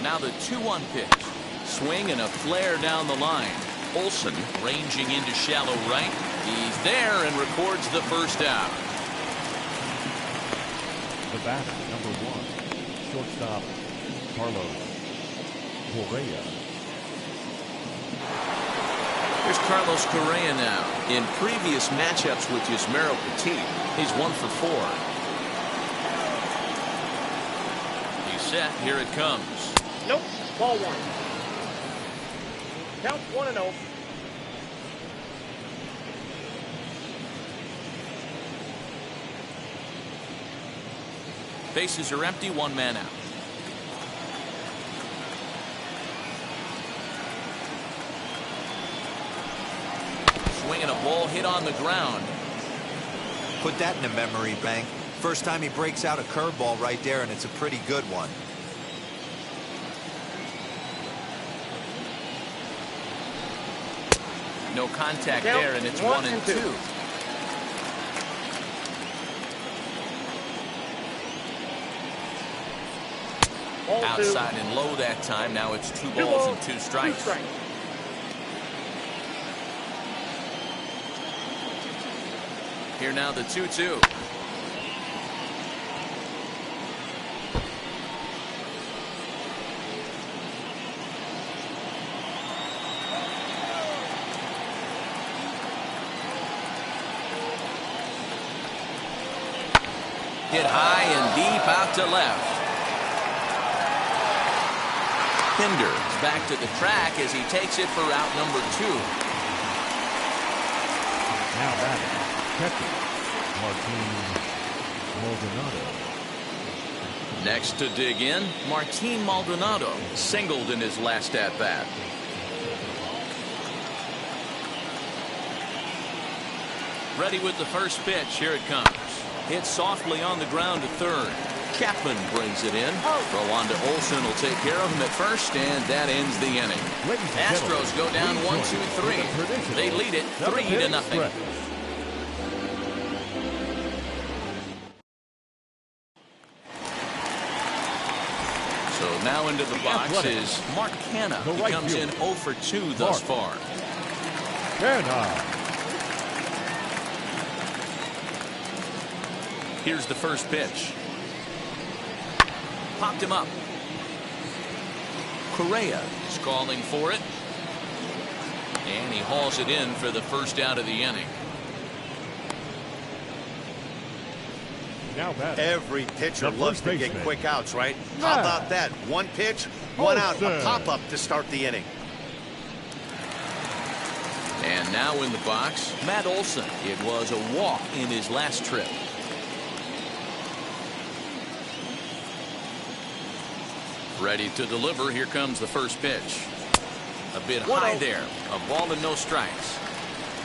Now the 2-1 pitch. Swing and a flare down the line. Olsen ranging into shallow right. He's there and records the first out. The batter, number 1, shortstop Carlos Correa. Here's Carlos Correa now. In previous matchups with Yusmeiro Petit, he's 1 for 4. He's set. Here it comes. Nope, ball 1. Count 1-0. Bases are empty, 1 man out. Swinging a ball hit on the ground. Put that in the memory bank. First time he breaks out a curveball right there, and it's a pretty good one. No contact Count, there, and it's 1 1 and and 2. 2. Ball Outside and low that time. Now it's 2 2 balls balls, and 2 2 strikes. strikes. Here now the 2-2. Hit high and deep out to left. Pinder is back to the track as he takes it for out number 2. Now batting, catcher, Martin Maldonado. Next to dig in, Martin Maldonado singled in his last at-bat. Ready with the first pitch. Here it comes. Hit softly on the ground to third. Chapman brings it in. Throw on to Olsen will take care of him at first, and that ends the inning. Astros go down 1-2-3. They lead it 3-0. So now into the box is Mark Canha. He comes in 0 for 2 thus far. Here's the first pitch. Popped him up. Correa is calling for it. And he hauls it in for the first out of the inning. Now batting, Every pitcher loves to get baseman. quick outs, right? How about that? 1 pitch, 1 out, a Olsen. pop-up to start the inning. And now in the box, Matt Olson. It was a walk in his last trip. Ready to deliver. Here comes the first pitch. A bit high there. A ball and no strikes.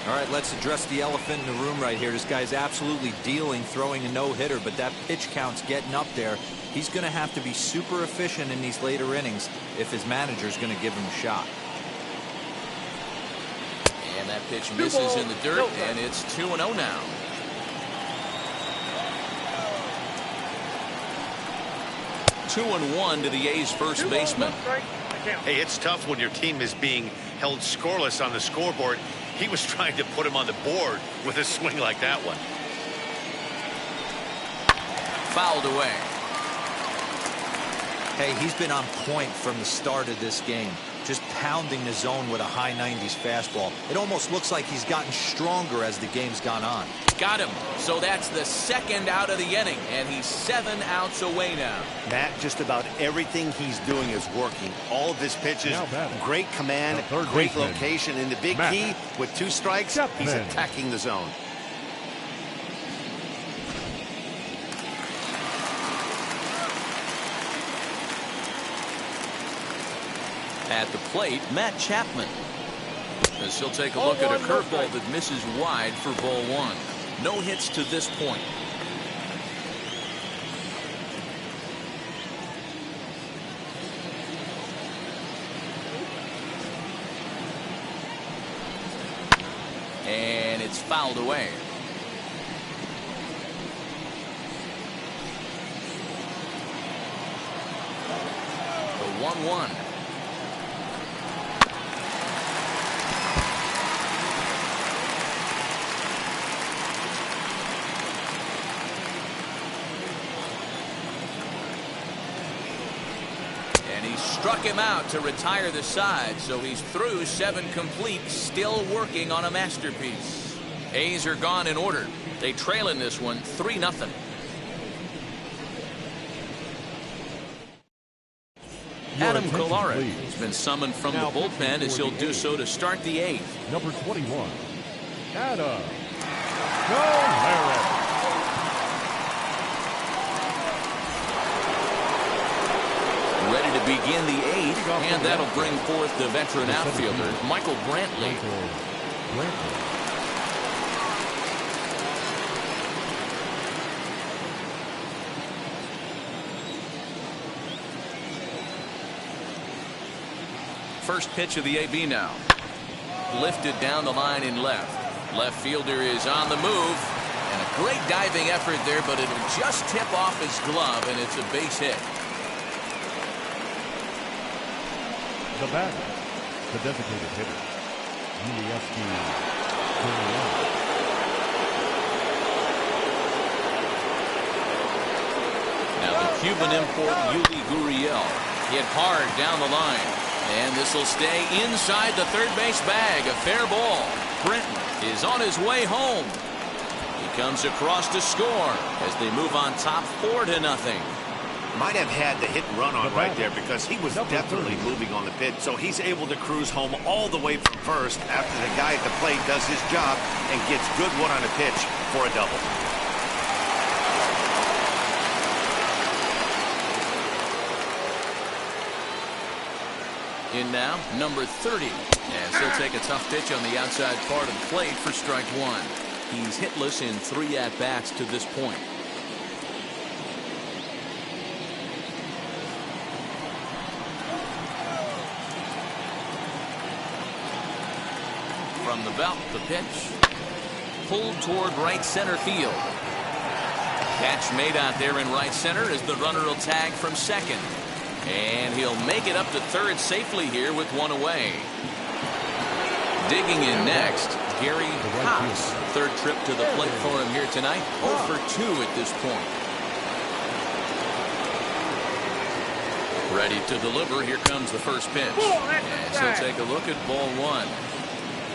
All right, let's address the elephant in the room right here. This guy's absolutely dealing, throwing a no-hitter, but that pitch count's getting up there. He's going to have to be super efficient in these later innings if his manager's going to give him a shot. And that pitch misses in the dirt, and it's 2-0 now. Two and 1 to the A's first baseman. Hey, it's tough when your team is being held scoreless on the scoreboard. He was trying to put him on the board with a swing like that one. Fouled away. Hey, he's been on point from the start of this game. Just pounding the zone with a high 90s fastball. It almost looks like he's gotten stronger as the game's gone on. Got him. So that's the second out of the inning, and he's 7 outs away now. Matt, just about everything he's doing is working. All of his pitches, great command, great location, and the big key with 2 strikes, he's attacking the zone. At the plate, Matt Chapman. As he'll take a look at a curveball that misses wide for ball 1. No hits to this point. And it's fouled away. The 1-1. Struck him out to retire the side, so he's through 7 complete, still working on a masterpiece. A's are gone in order. They trail in this one 3-0. Adam Kolarek has been summoned from the bullpen as he'll do so to start the 8th. Number 21, Adam Kolarek. Ready to begin the 8th, and that'll bring forth the veteran outfielder, Michael Brantley. First pitch of the AB now. lifted down the line in left. Left fielder is on the move. And a great diving effort there, but it'll just tip off his glove, and it's a base hit. The batter, the designated hitter, Yuli Gurriel. Now the Cuban import Yuli Gurriel hit hard down the line. And this will stay inside the third base bag. A fair ball. Brenton is on his way home. He comes across to score as they move on top 4-0. Might have had the hit and run on right there because he was definitely moving on the pitch, so he's able to cruise home all the way from first after the guy at the plate does his job and gets good one on a pitch for a double. In now, number 30, as he'll take a tough pitch on the outside part of the plate for strike one. He's hitless in 3 at-bats to this point. From the belt, the pitch. Pulled toward right center field. Catch made out there in right center as the runner will tag from second. And he'll make it up to third safely here with one away. Digging in next, Gary Cox. Third trip to the plate for him here tonight. 0 for 2 at this point. Ready to deliver. Here comes the first pitch. As he'll take a look at ball one.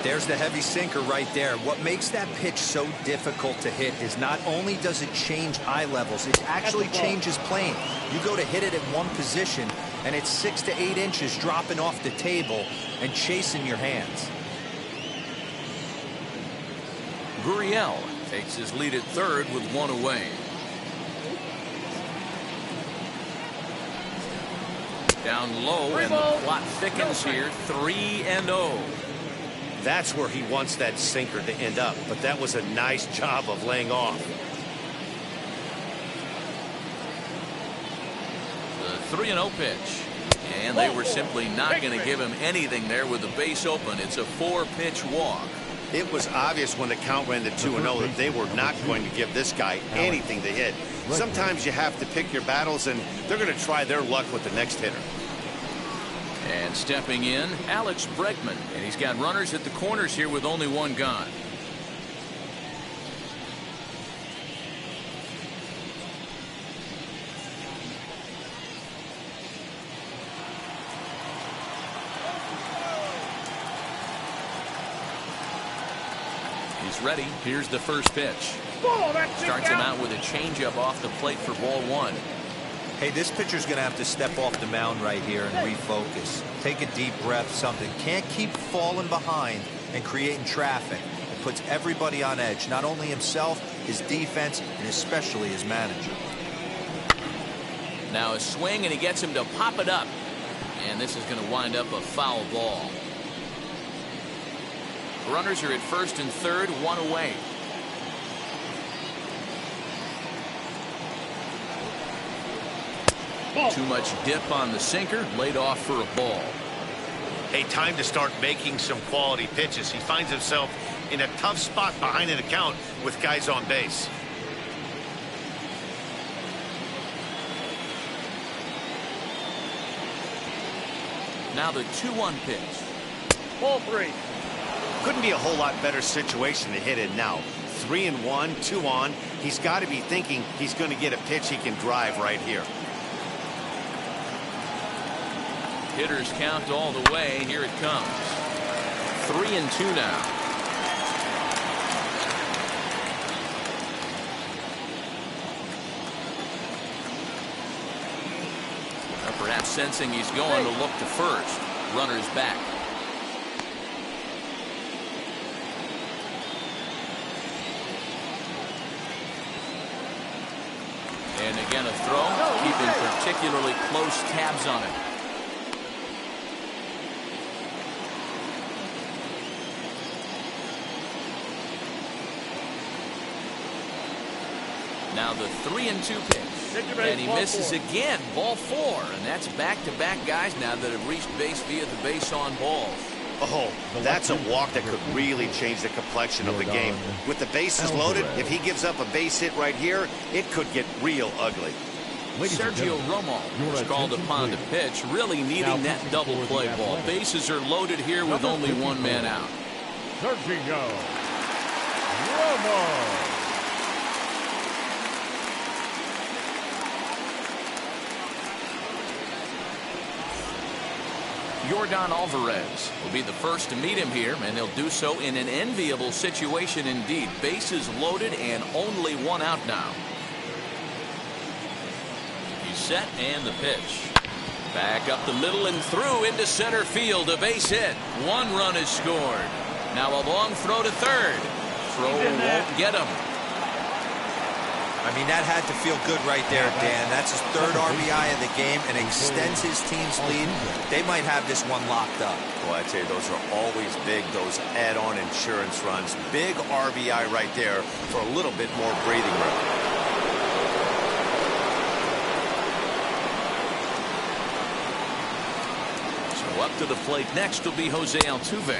There's the heavy sinker right there. What makes that pitch so difficult to hit is not only does it change eye levels, it actually changes plane. You go to hit it at one position, and it's 6 to 8 inches dropping off the table and chasing your hands. Gurriel takes his lead at third with one away. Down low, and the plot thickens here. 3-0. That's where he wants that sinker to end up, but that was a nice job of laying off. The 3-0 pitch. And they were simply not going to give him anything there with the base open. It's a 4-pitch walk. It was obvious when the count ran to 2-0 that they were not going to give this guy anything to hit. Sometimes you have to pick your battles, and they're going to try their luck with the next hitter. And stepping in, Alex Bregman. And he's got runners at the corners here with only one gone. He's ready. Here's the first pitch. Starts him out with a changeup off the plate for ball one. Hey, this pitcher's going to have to step off the mound right here and refocus. Take a deep breath, something. Can't keep falling behind and creating traffic. It puts everybody on edge, not only himself, his defense, and especially his manager. Now a swing, and he gets him to pop it up. And this is going to wind up a foul ball. Runners are at first and third, one away. Too much dip on the sinker, laid off for a ball. Hey, time to start making some quality pitches. He finds himself in a tough spot behind an account with guys on base. Now the 2-1 pitch. Ball 3. Couldn't be a whole lot better situation to hit in now. 3-1, 2 on. He's got to be thinking he's going to get a pitch he can drive right here. Hitters count all the way. Here it comes. 3-2 now. Perhaps sensing he's going to look to first. Runners back. And again a throw. Keeping particularly close tabs on it. Now the 3-2 pitch. And he misses again. Ball 4. And that's back-to-back guys now that have reached base via the base on balls. Oh, that's a walk that could really change the complexion of the game. With the bases loaded, if he gives up a base hit right here, it could get real ugly. Sergio Romo was called upon to pitch, really needing that double play ball. Bases are loaded here with only one man out. Sergio Romo. Yordan Alvarez will be the first to meet him here, and he'll do so in an enviable situation indeed. Bases loaded and only one out now. He's set and the pitch. Back up the middle and through into center field. A base hit. One run is scored. Now a long throw to third. Throw won't get him. I mean, that had to feel good right there, Dan. That's his third RBI of the game and extends his team's lead. They might have this one locked up. Well, I'd say those are always big, those add-on insurance runs. Big RBI right there for a little bit more breathing room. Up to the plate next will be Jose Altuve,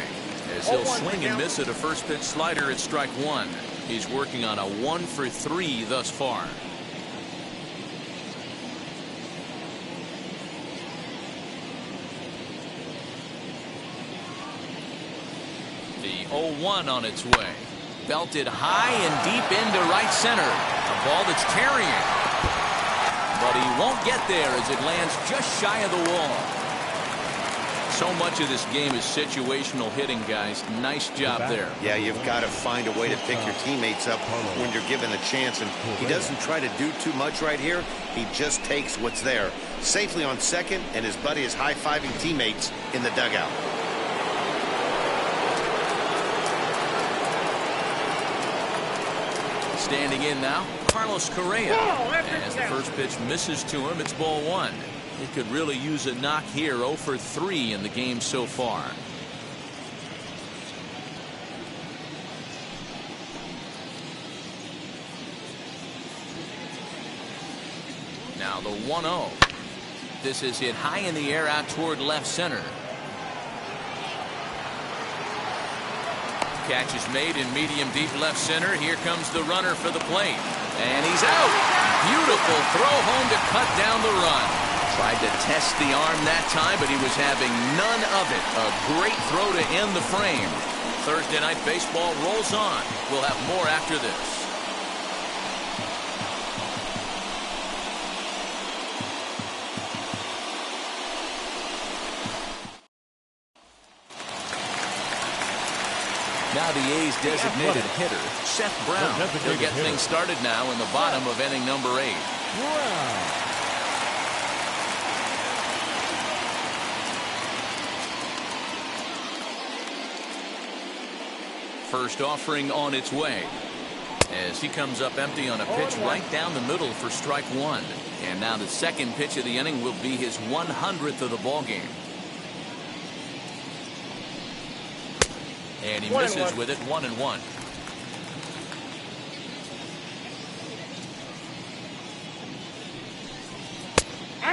as he'll swing and miss at a first pitch slider at strike one. He's working on a 1-for-3 thus far. The 0-1 on its way. Belted high and deep into right center. A ball that's carrying. But he won't get there as it lands just shy of the wall. So much of this game is situational hitting, guys. Nice job there. Yeah, you've got to find a way to pick your teammates up when you're given a chance. And he doesn't try to do too much right here. He just takes what's there. Safely on second, and his buddy is high-fiving teammates in the dugout. Standing in now, Carlos Correa. As the first pitch misses to him, it's ball one. He could really use a knock here. 0-for-3 in the game so far. Now the 1-0. This is hit high in the air out toward left center. Catch is made in medium deep left center. Here comes the runner for the plate. And he's out. Beautiful throw home to cut down the run. Tried to test the arm that time, but he was having none of it. A great throw to end the frame. Thursday night baseball rolls on. We'll have more after this. Now the A's designated hitter, Seth Brown. He'll get things started now in the bottom of inning number 8. Brown. First offering on its way as he comes up empty on a pitch right down the middle for strike one. And now the second pitch of the inning will be his 100th of the ball game. And he misses with it. 1-1.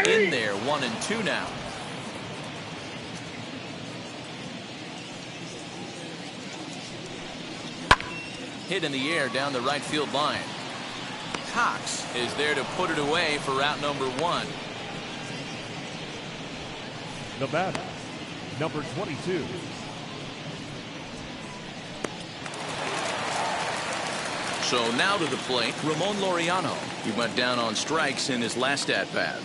In there. 1-2 now. Hit in the air down the right field line. Cox is there to put it away for out number 1. The batter, number 22. So now to the plate, Ramon Laureano. He went down on strikes in his last at-bat.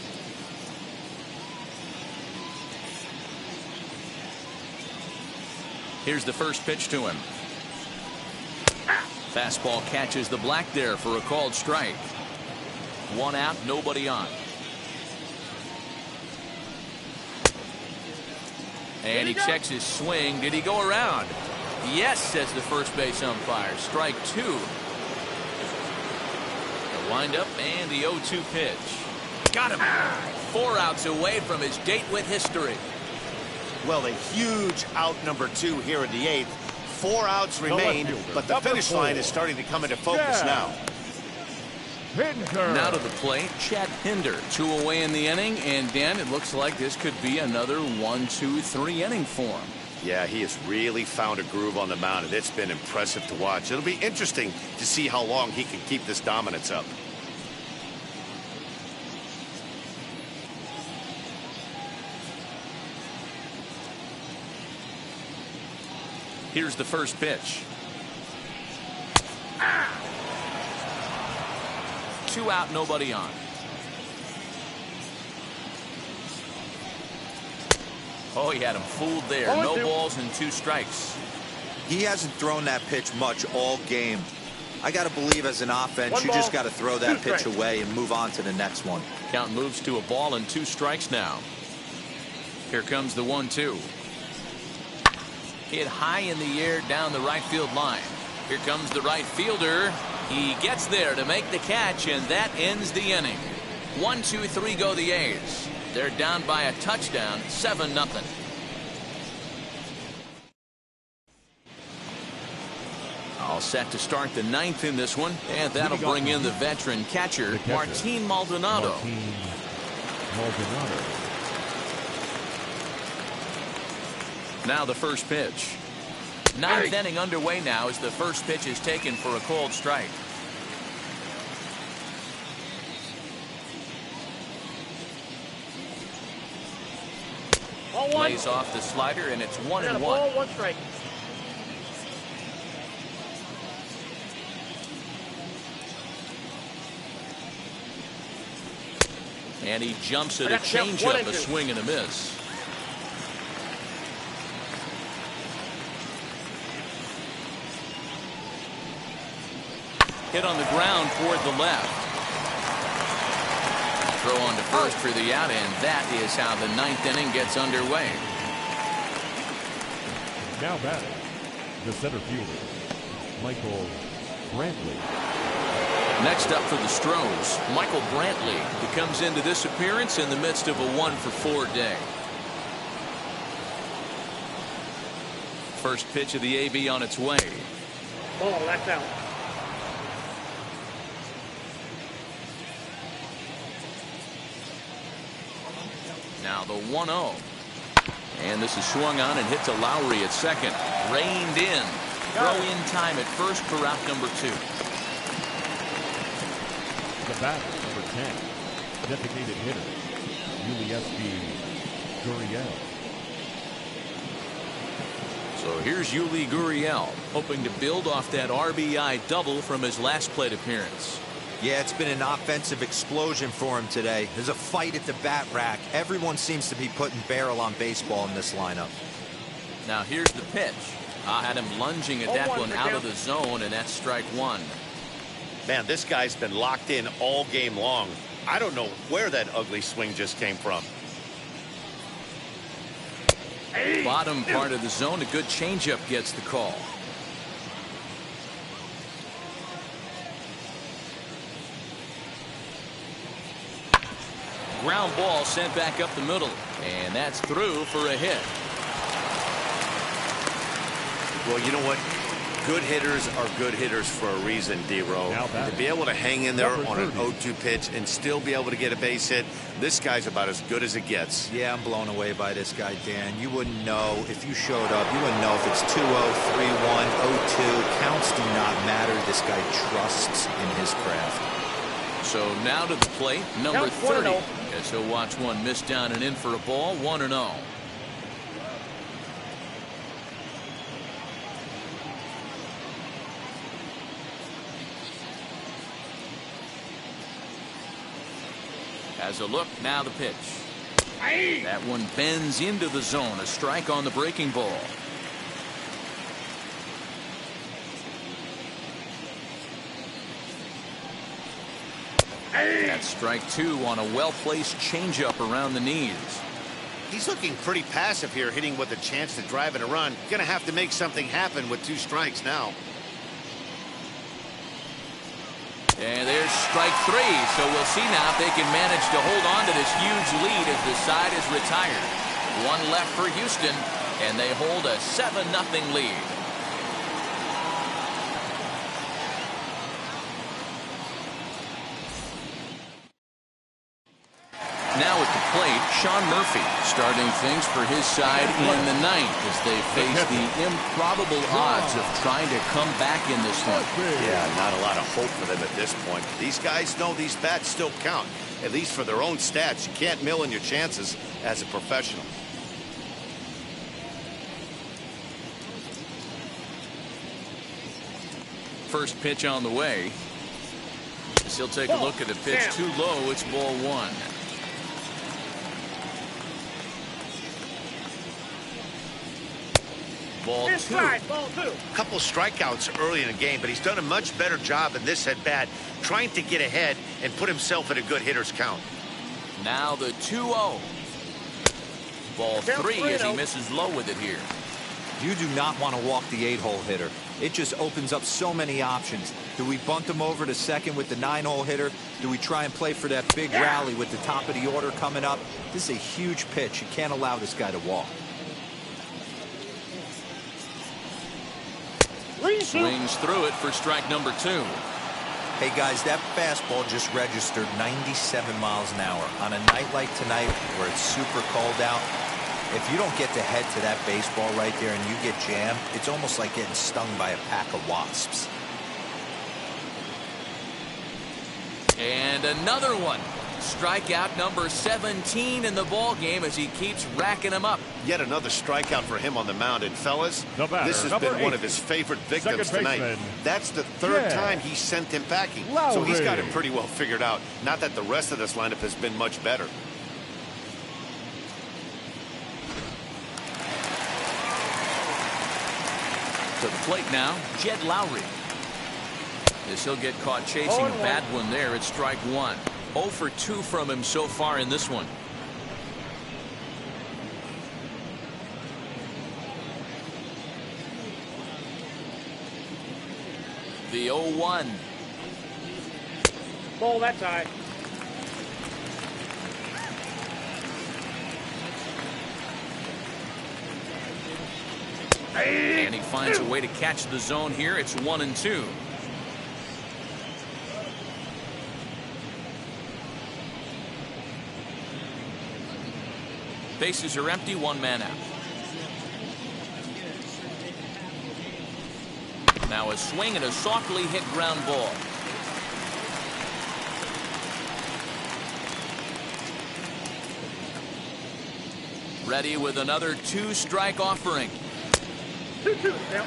Here's the first pitch to him. Fastball catches the black there for a called strike. 1 out, nobody on. And he checks his swing. Did he go around? Yes, says the first base umpire. Strike 2. The windup and the 0-2 pitch. Got him. 4 outs away from his date with history. Well, a huge out number 2 here in the 8th. 4 outs remain, but the finish line is starting to come into focus now. Now to the plate, Chad Pinder. 2 away in the inning, and Dan, it looks like this could be another 1-2-3 inning for him. Yeah, he has really found a groove on the mound, and it's been impressive to watch. It'll be interesting to see how long he can keep this dominance up. Here's the first pitch. 2 out, nobody on. Oh, he had him fooled there. No balls and 2 strikes. He hasn't thrown that pitch much all game. I got to believe as an offense, you just got to throw that pitch away and move on to the next one. Count moves to a ball and 2 strikes now. Here comes the 1-2. Hit high in the air down the right field line. Here comes the right fielder. He gets there to make the catch, and that ends the inning. 1, 2, 3 go the A's. They're down by a touchdown, 7-0. All set to start the 9th in this one, and that'll bring in the veteran catcher, Martin Maldonado. Now the first pitch. 9th inning underway now as the first pitch is taken for a called strike. Lays off the slider, and it's 1-1. Ball, 1 strike. And he jumps at a changeup, a swing and a miss. Hit on the ground toward the left. Throw on to first for the out, and that is how the 9th inning gets underway. Now batting, the center fielder, Michael Brantley. Next up for the Astros, Michael Brantley, who comes into this appearance in the midst of a 1-for-4 day. First pitch of the AB on its way. Ball, that's out. Now the 1-0. And this is swung on and hit to Lowry at second. Reined in. Throw in time at first for out number 2. The batter, number 10, designated hitter, Yuli Gurriel. So here's Yuli Gurriel, hoping to build off that RBI double from his last plate appearance. Yeah, it's been an offensive explosion for him today. There's a fight at the bat rack. Everyone seems to be putting barrel on baseball in this lineup. Now here's the pitch. I had him lunging at that one out of the zone, and that's strike 1. Man, this guy's been locked in all game long. I don't know where that ugly swing just came from. Bottom part of the zone, a good changeup gets the call. Ground ball sent back up the middle, and that's through for a hit. Well, you know what? Good hitters are good hitters for a reason, D-Row. To be able to hang in there on an 0-2 pitch and still be able to get a base hit, this guy's about as good as it gets. Yeah, I'm blown away by this guy, Dan. You wouldn't know if you showed up. You wouldn't know if it's 2-0, 3-1, 0-2. Counts do not matter. This guy trusts in his craft. So now to the plate, number 30. As he'll watch one miss down and in for a ball, 1-0. Has a look, now the pitch. That one bends into the zone, a strike on the breaking ball. That's strike 2 on a well-placed changeup around the knees. He's looking pretty passive here, hitting with a chance to drive in a run. Gonna have to make something happen with 2 strikes now. And there's strike 3, so we'll see now if they can manage to hold on to this huge lead as the side is retired. 1 left for Houston, and they hold a 7-0 lead. Now at the plate, Sean Murphy starting things for his side in the ninth as they face the improbable odds of trying to come back in this one. Yeah, not a lot of hope for them at this point. These guys know these bats still count, at least for their own stats. You can't mill in your chances as a professional. First pitch on the way. He'll take a look at the pitch. Too low. It's ball one. Ball two. A couple strikeouts early in the game, but he's done a much better job in this at bat trying to get ahead and put himself in a good hitter's count. Now the 2-0. Ball three as he misses low with it here. You do not want to walk the 8-hole hitter. It just opens up so many options. Do we bunt him over to second with the 9-hole hitter? Do we try and play for that big rally with the top of the order coming up? This is a huge pitch. You can't allow this guy to walk. Swings through it for strike number 2. Hey guys, that fastball just registered 97 miles an hour. On a night like tonight where it's super cold out, if you don't get to head to that baseball right there and you get jammed, it's almost like getting stung by a pack of wasps. And another one. Strikeout number 17 in the ball game as he keeps racking them up. Yet another strikeout for him on the mound. And fellas, this has been one of his favorite victims tonight. That's the third time he sent him packing. So he's got it pretty well figured out. Not that the rest of this lineup has been much better. To the plate now, Jed Lowry. As he'll get caught chasing a bad one there, it's strike 1. 0 for 2 from him so far in this one. The 0-1. Ball that side. And he finds a way to catch the zone here. It's 1-2. Bases are empty, one man out. Now a swing and a softly hit ground ball. Ready with another 2-strike offering. 2-2. Yeah.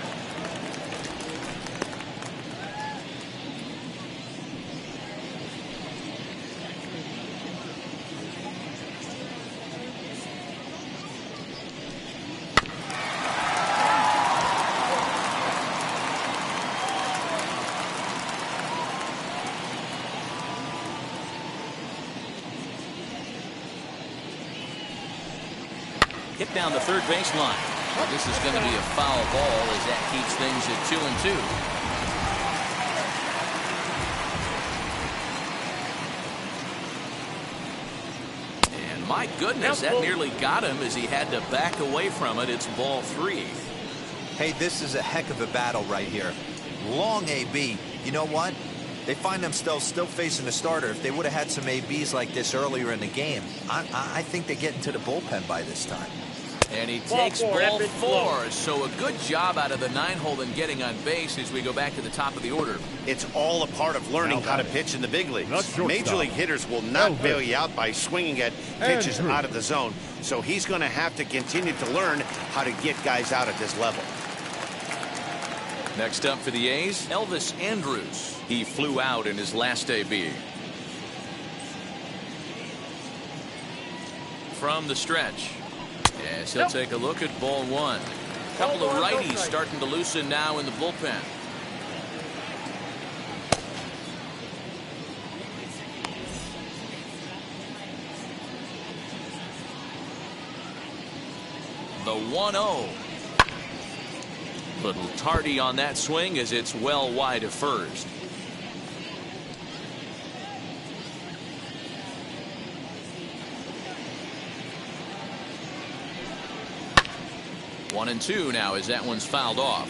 Hit down the third baseline. This is going to be a foul ball as that keeps things at 2-2. And my goodness, that nearly got him as he had to back away from it. It's ball 3. Hey, this is a heck of a battle right here. Long AB. You know what? They find themselves still facing a starter. If they would have had some ABs like this earlier in the game, I think they get into the bullpen by this time. And he takes ball 4. So a good job out of the 9-hole and getting on base as we go back to the top of the order. It's all a part of learning how to pitch in the big leagues. Major league hitters will not bail you out by swinging at pitches out of the zone. So he's going to have to continue to learn how to get guys out at this level. Next up for the A's, Elvis Andrus. He flew out in his last AB. From the stretch. Yes, he'll take a look at ball 1. Couple of righties starting to loosen now in the bullpen. The 1-0. Little tardy on that swing as it's well wide of first. One and 2 now as that one's fouled off.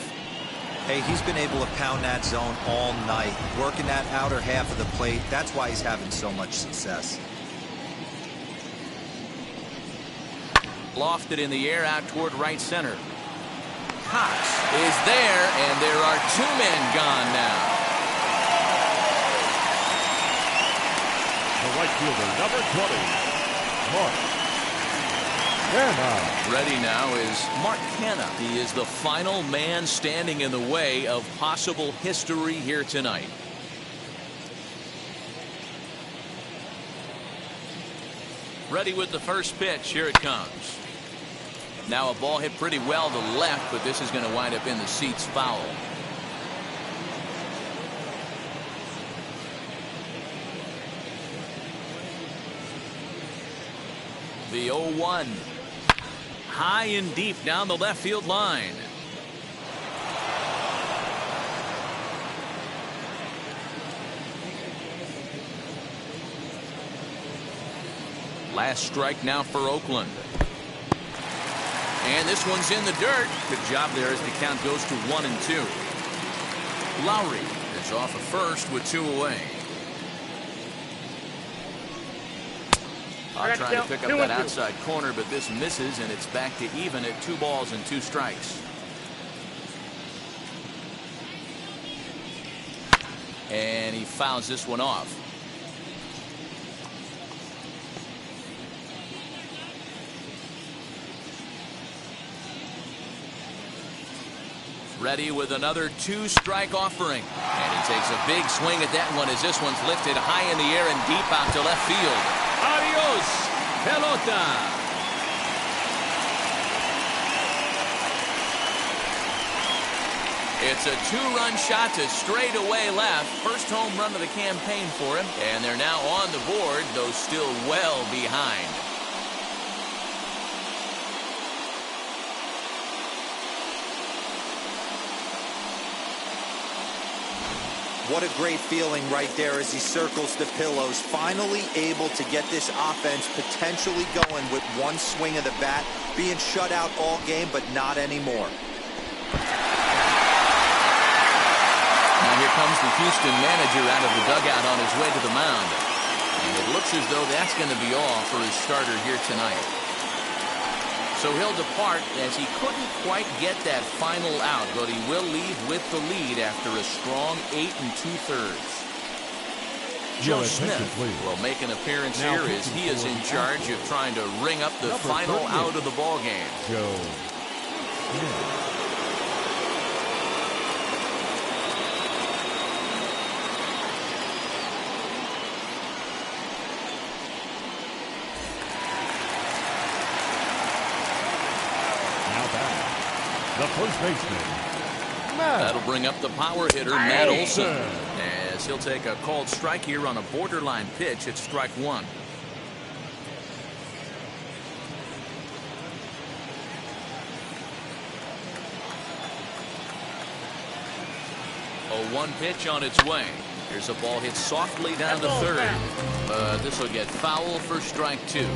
Hey, he's been able to pound that zone all night, working that outer half of the plate. That's why he's having so much success. Lofted in the air out toward right center. Cox is there, and there are 2 men gone now. The right fielder, number 20, Mark Canha. Ready now is Mark Canha. He is the final man standing in the way of possible history here tonight. Ready with the first pitch. Here it comes. Now a ball hit pretty well to left, but this is going to wind up in the seats foul. The 0-1. High and deep down the left field line. Last strike now for Oakland. And this one's in the dirt. Good job there as the count goes to 1-2. Lowry is off of first with 2 away. Trying to pick up that outside corner, but this misses, and it's back to even at 2 balls and 2 strikes. And he fouls this one off. Ready with another 2-strike offering. And he takes a big swing at that one as this one's lifted high in the air and deep out to left field. Adios, pelota. It's a 2-run shot to straightaway left. First home run of the campaign for him. And they're now on the board, though still well behind. What a great feeling right there as he circles the pillows. Finally able to get this offense potentially going with 1 swing of the bat. Being shut out all game, but not anymore. Now here comes the Houston manager out of the dugout on his way to the mound. And it looks as though that's going to be all for his starter here tonight. So he'll depart as he couldn't quite get that final out, but he will leave with the lead after a strong 8 2/3. Joe Smith will make an appearance here as he is in charge of trying to ring up the final out of the ball game. Joe. The first baseman, That'll bring up the power hitter, Matt Olson, as he'll take a called strike here on a borderline pitch at strike 1. A 1 pitch on its way. Here's a ball hit softly down to third. This will get foul for strike 2.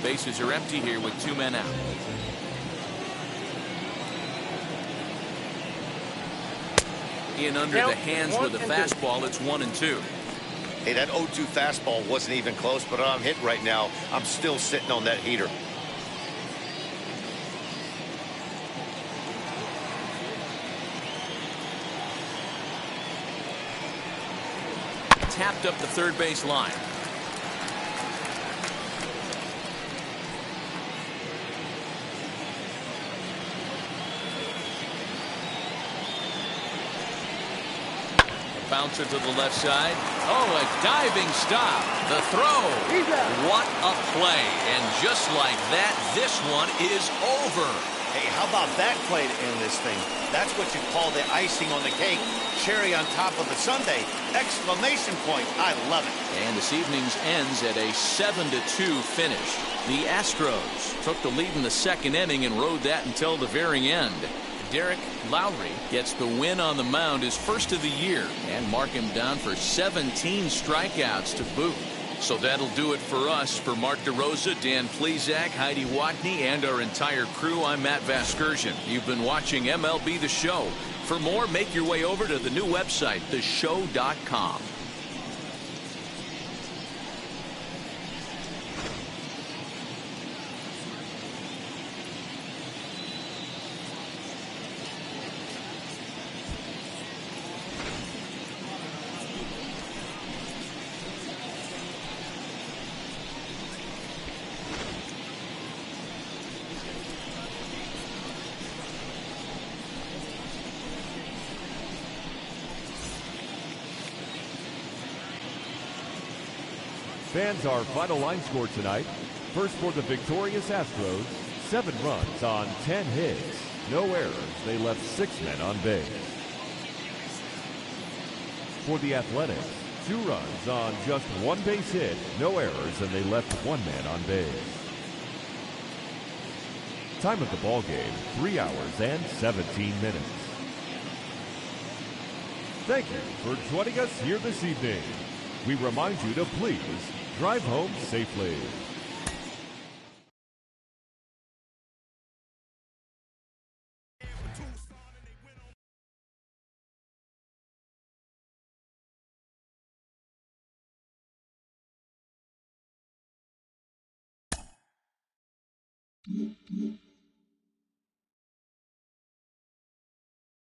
Bases are empty here with 2 men out. In under the hands with a fastball. It's 1-2. Hey, that 0-2 fastball wasn't even close, but I'm hit right now. I'm still sitting on that heater. Tapped up the third base line. Bouncer to the left side. Oh, a diving stop. The throw. What a play. And just like that, this one is over. Hey, how about that play to end this thing? That's what you call the icing on the cake. Cherry on top of the sundae. Exclamation point. I love it. And this evening's ends at a 7-2 finish. The Astros took the lead in the 2nd inning and rode that until the very end. Derek Lowry gets the win on the mound, his first of the year, and mark him down for 17 strikeouts to boot. So that'll do it for us. For Mark DeRosa, Dan Plesac, Heidi Watney, and our entire crew, I'm Matt Vasgersian. You've been watching MLB The Show. For more, make your way over to the new website, theshow.com. Fans, our final line score tonight. First for the victorious Astros, 7 runs on 10 hits. No errors. They left 6 men on base. For the Athletics, 2 runs on just 1 base hit. No errors, and they left 1 man on base. Time of the ball game, 3 hours and 17 minutes. Thank you for joining us here this evening. We remind you to please drive home safely.